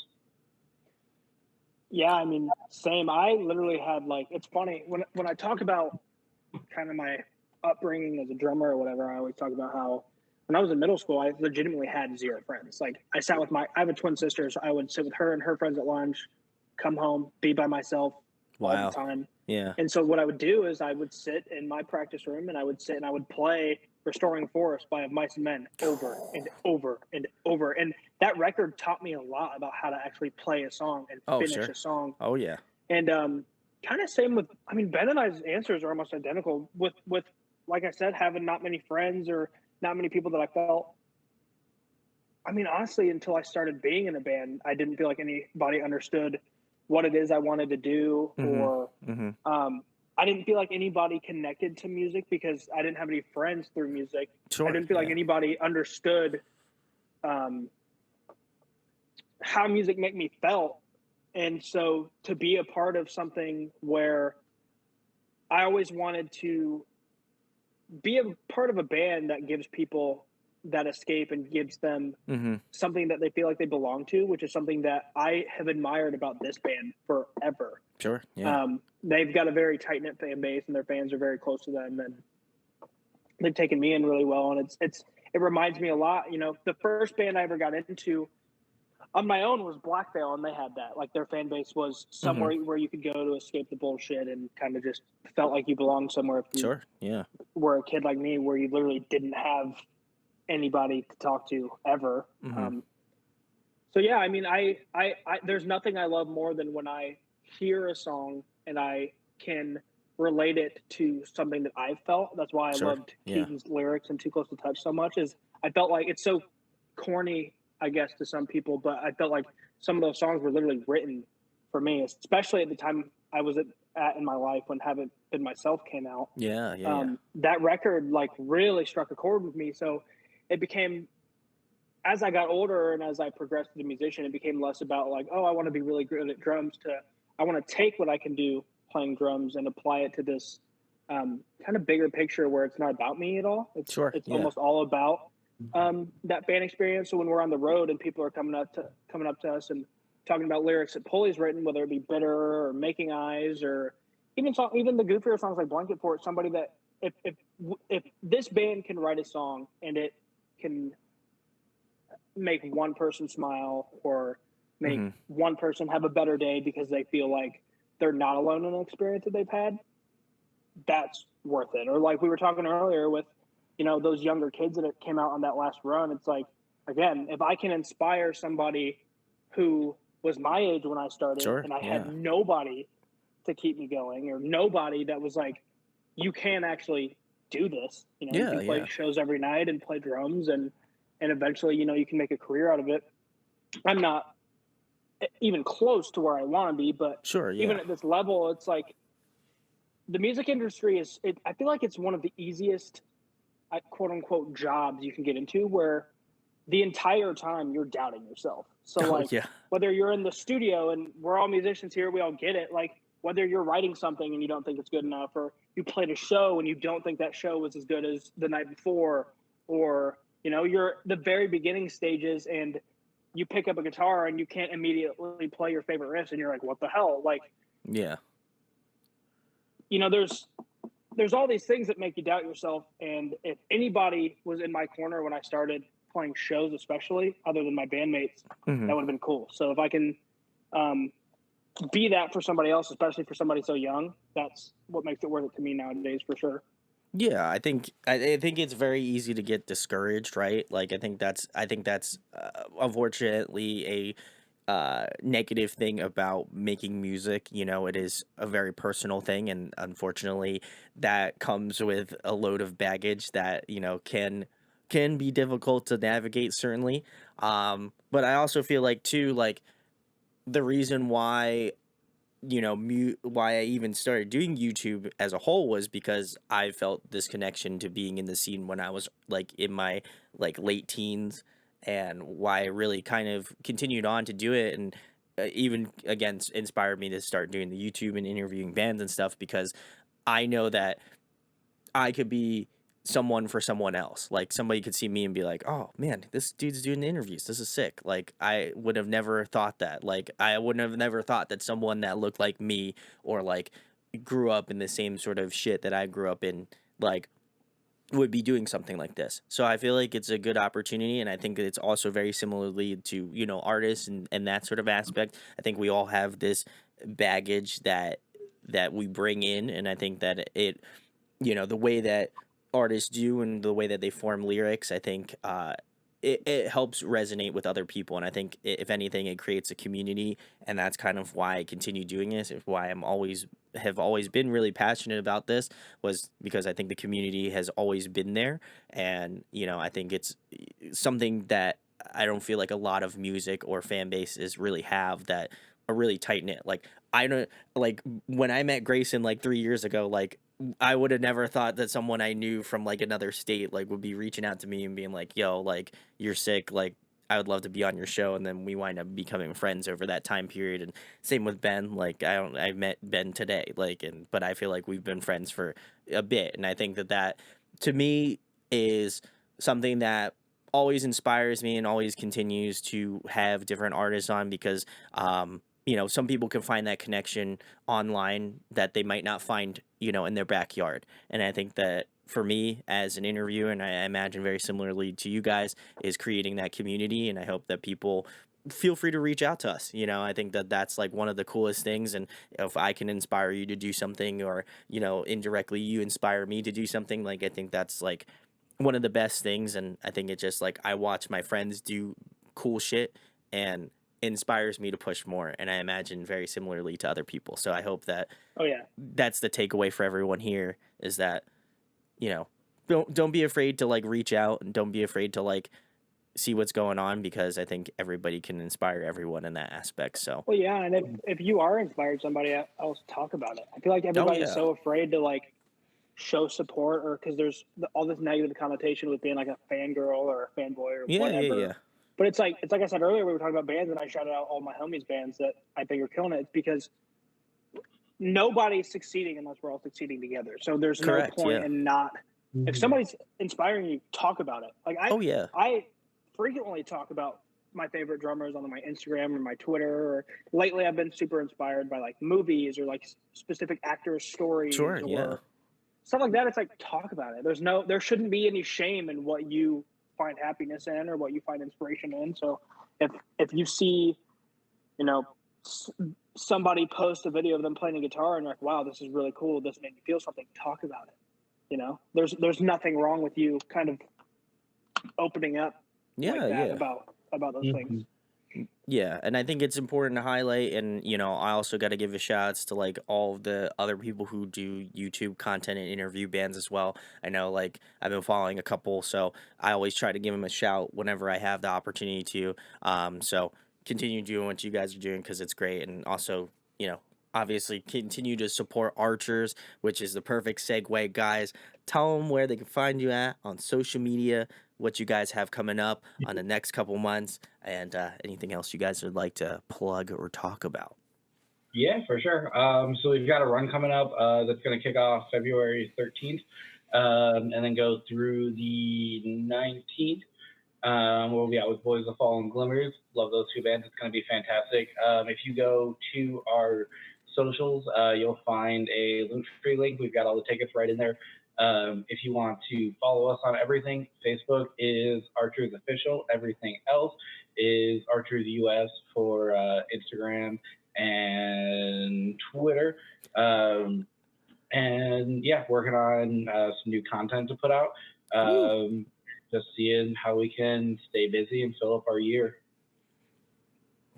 Yeah, I mean, same. I literally had like, it's funny when I talk about kind of my upbringing as a drummer or whatever, I always talk about how when I was in middle school, I legitimately had zero friends. Like I sat with I have a twin sister, so I would sit with her and her friends at lunch, come home, be by myself all the time. Yeah. And so what I would do is I would sit in my practice room and I would sit and I would play Restoring Forest by Mice and Men over and over and over. And that record taught me a lot about how to actually play a song and Oh, finish a sure. song. Oh, yeah. And kind of same with, I mean, Ben and I's answers are almost identical with like I said, having not many friends or not many people that I felt. I mean, honestly, until I started being in a band, I didn't feel like anybody understood what it is I wanted to do, Mhm. or Mhm. I didn't feel like anybody connected to music because I didn't have any friends through music. I Sure. didn't feel like Yeah. anybody understood um, how music made me felt. And so to be a part of something where I always wanted to be a part of a band that gives people that escape and gives them Mhm. something that they feel like they belong to, which is something that I have admired about this band forever. Sure. Yeah. They've got a very tight knit fan base, and their fans are very close to them, and they've taken me in really well. And it reminds me a lot. You know, the first band I ever got into on my own was Black Veil, and they had that. Like their fan base was Mhm. somewhere where you could go to escape the bullshit and kind of just felt like you belonged somewhere if you Sure. Yeah. were a kid like me, where you literally didn't have anybody to talk to ever. Mhm. So yeah, I mean, there's nothing I love more than when I hear a song and I can relate it to something that I felt. That's why I Sure. loved Yeah. Keaton's lyrics and Too Close to Touch so much. Is I felt like it's so corny, I guess, to some people, but I felt like some of those songs were literally written for me, especially at the time I was at in my life when Haven't Been Myself came out. Yeah. Yeah. Yeah. That record like really struck a chord with me. So it became, as I got older and as I progressed as a musician, it became less about like, oh, I want to be really good at drums, to I want to take what I can do playing drums and apply it to this kind of bigger picture where it's not about me at all. Sure. It's Yeah. almost all about that band experience. So when we're on the road and people are coming up to us and talking about lyrics that Pulley's written, whether it be Bitter or Making Eyes or even the goofier songs like Blanket Fort, somebody that if this band can write a song and it can make one person smile or make Mhm. one person have a better day because they feel like they're not alone in an experience that they've had, that's worth it. Or like we were talking earlier with, you know, those younger kids that came out on that last run, it's like, again, if I can inspire somebody who was my age when I started Sure. and I had Yeah. nobody to keep me going or nobody that was like, you can actually do this. You know, you Yeah. can play Yeah. shows every night and play drums and eventually, you know, you can make a career out of it. I'm not even close to where I want to be, but Sure. even Yeah. at this level, it's like the music industry I feel like it's one of the easiest quote unquote jobs you can get into where the entire time you're doubting yourself. So Oh, like yeah. whether you're in the studio and we're all musicians here, we all get it. Like whether you're writing something and you don't think it's good enough, or you played a show and you don't think that show was as good as the night before, or you know, you're the very beginning stages and you pick up a guitar and you can't immediately play your favorite riffs and you're like, what the hell? Like, Yeah. you know, there's all these things that make you doubt yourself. And if anybody was in my corner when I started playing shows, especially other than my bandmates, Mhm. that would have been cool. So if I can um, be that for somebody else, especially for somebody so young, that's what makes it worth it to me nowadays, for sure. Yeah, I think it's very easy to get discouraged, right? Like I think that's unfortunately a negative thing about making music. You know, it is a very personal thing, and unfortunately, that comes with a load of baggage that can be difficult to navigate. Certainly, but I also feel like too, like the reason why why I even started doing YouTube as a whole was because I felt this connection to being in the scene when I was like in my like late teens, and why I really kind of continued on to do it, and even again inspired me to start doing the YouTube and interviewing bands and stuff, because I know that I could be someone for someone else. Like somebody could see me and be like, "Oh man, this dude's doing interviews. This is sick." Like I would have never thought that. Like I wouldn't have never thought that someone that looked like me, or like grew up in the same sort of shit that I grew up in, like would be doing something like this. So I feel like it's a good opportunity, and I think that it's also very similarly to, artists and that sort of aspect. I think we all have this baggage that we bring in, and I think that the way that artists do and the way that they form lyrics, I think it helps resonate with other people. And I think if anything, it creates a community. And that's kind of why I continue doing this. Is why have always been really passionate about this, was because I think the community has always been there. And, I think it's something that I don't feel like a lot of music or fan bases really have, that are really tight knit. Like, I don't like when I met Grayson like 3 years ago, like I would have never thought that someone I knew from like another state like would be reaching out to me and being like, "Yo, like you're sick, like I would love to be on your show." And then we wind up becoming friends over that time period. And same with Ben. Like I met Ben today, like, but I feel like we've been friends for a bit. And I think that to me is something that always inspires me and always continues to have different artists on, because some people can find that connection online that they might not find, in their backyard. And I think that for me as an interviewer, and I imagine very similarly to you guys, is creating that community. And I hope that people feel free to reach out to us. I think that that's like one of the coolest things. And if I can inspire you to do something, or, indirectly you inspire me to do something, like I think that's like one of the best things. And I think it's just like I watch my friends do cool shit, and inspires me to push more. And I imagine very similarly to other people. So I hope that Oh yeah. that's the takeaway for everyone here, is that, you know, don't be afraid to like reach out, and don't be afraid to like see what's going on, because I think everybody can inspire everyone in that aspect. So, Well, yeah, and if you are inspired somebody else, talk about it. I feel like oh everybody's yeah, so afraid to like show support, or because there's all this negative connotation with being like a fangirl or a fanboy or yeah, yeah, whatever. yeah, But it's like I said earlier, we were talking about bands, and I shouted out all my homies' bands that I think are killing it. It's because nobody's succeeding unless we're all succeeding together. So there's no correct, point yeah, in not. If somebody's inspiring you, talk about it. Like oh yeah, I frequently talk about my favorite drummers on my Instagram or my Twitter. Or lately, I've been super inspired by like movies or like specific actors' stories sure, yeah, or stuff like that. It's like, talk about it. There shouldn't be any shame in what you find happiness in or what you find inspiration in. So if you see, you know, somebody post a video of them playing a guitar and you're like, wow, this is really cool, this made me feel something, talk about it. There's nothing wrong with you kind of opening up like yeah, that yeah. about those things. Yeah, and I think it's important to highlight. And I also got to give a shout outs to like all of the other people who do YouTube content and interview bands as well. I know, like, I've been following a couple, so I always try to give them a shout whenever I have the opportunity to. So continue doing what you guys are doing, because it's great. And also, obviously continue to support Archers, which is the perfect segue, guys. Tell them where they can find you at on social media, what you guys have coming up on the next couple months, and anything else you guys would like to plug or talk about. Yeah, for sure. So we've got a run coming up that's going to kick off February 13th, and then go through the 19th. We'll be out with Boys of Fall and Glimmers. Love those two bands. It's going to be fantastic. If you go to our socials, you'll find a Linktree link. We've got all the tickets right in there. If you want to follow us on everything, Facebook is Archers Official. Everything else is Archers US for Instagram and Twitter. And yeah, working on some new content to put out. Just seeing how we can stay busy and fill up our year.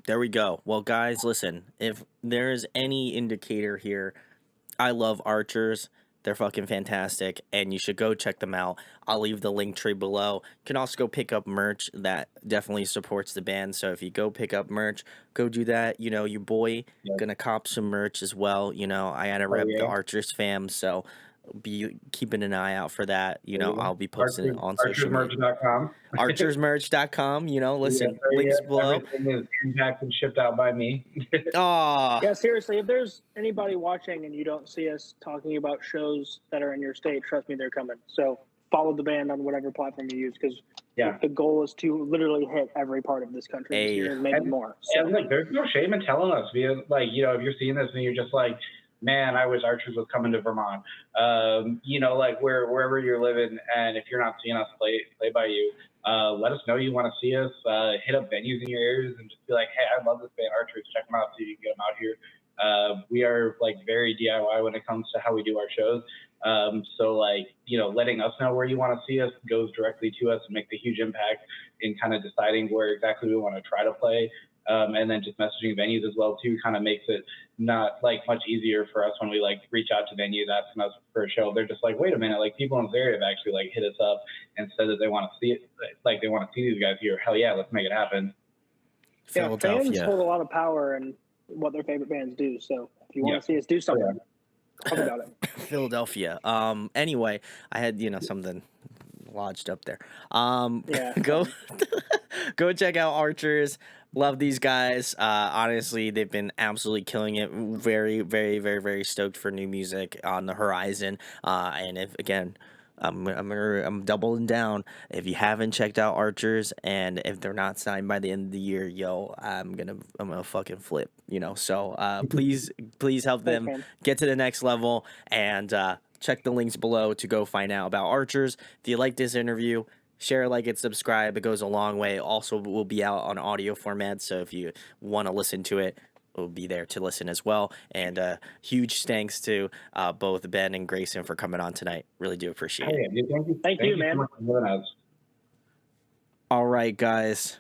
There we go. Well, guys, listen, if there is any indicator here, I love Archers. They're fucking fantastic, and you should go check them out. I'll leave the link tree below. You can also go pick up merch that definitely supports the band. So if you go pick up merch, go do that. Your boy gonna cop some merch as well. I gotta rep the Archers fam, so be keeping an eye out for that. I'll be posting it on social media. Archersmerch.com. Archersmerch.com. Listen, Yes, links below. everything is packed and shipped out by me. Aw. Yeah, seriously, if there's anybody watching and you don't see us talking about shows that are in your state, trust me, they're coming. So follow the band on whatever platform you use, because the goal is to literally hit every part of this country this year, and maybe more. So. And there's no shame in telling us. Because, if you're seeing this and you're just like, man, I wish Archers was coming to Vermont. Wherever you're living, and if you're not seeing us play by you, let us know you want to see us. Hit up venues in your areas and just be like, hey, I love this band Archers. Check them out so you can get them out here. We are like very DIY when it comes to how we do our shows. So like, letting us know where you want to see us goes directly to us and makes a huge impact in kind of deciding where exactly we want to try to play. And then just messaging venues as well too kind of makes it not like much easier for us when we like reach out to venues asking us for a show. They're just like, wait a minute, like people in this area have actually like hit us up and said that they want to see it, like they want to see these guys here. Hell yeah, let's make it happen. Yeah, fans Philadelphia. hold a lot of power in what their favorite bands do. So if you want to see us do something, talk about it. Philadelphia. Anyway, I had something lodged up there. Yeah, Go go check out Archers. Love these guys. Honestly, they've been absolutely killing it. Very, very, very, very stoked for new music on the horizon. And if again, I'm doubling down. If you haven't checked out Archers, and if they're not signed by the end of the year, I'm gonna fucking flip. So please help them man. get to the next level, and check the links below to go find out about Archers. If you like this interview, share, like it, subscribe. It goes a long way. Also, will be out on audio format, so if you want to listen to it, we'll be there to listen as well. And huge thanks to both Ben and Grayson for coming on tonight. Really do appreciate it. Thank you, Thank you, so man. much for having us. All right, guys.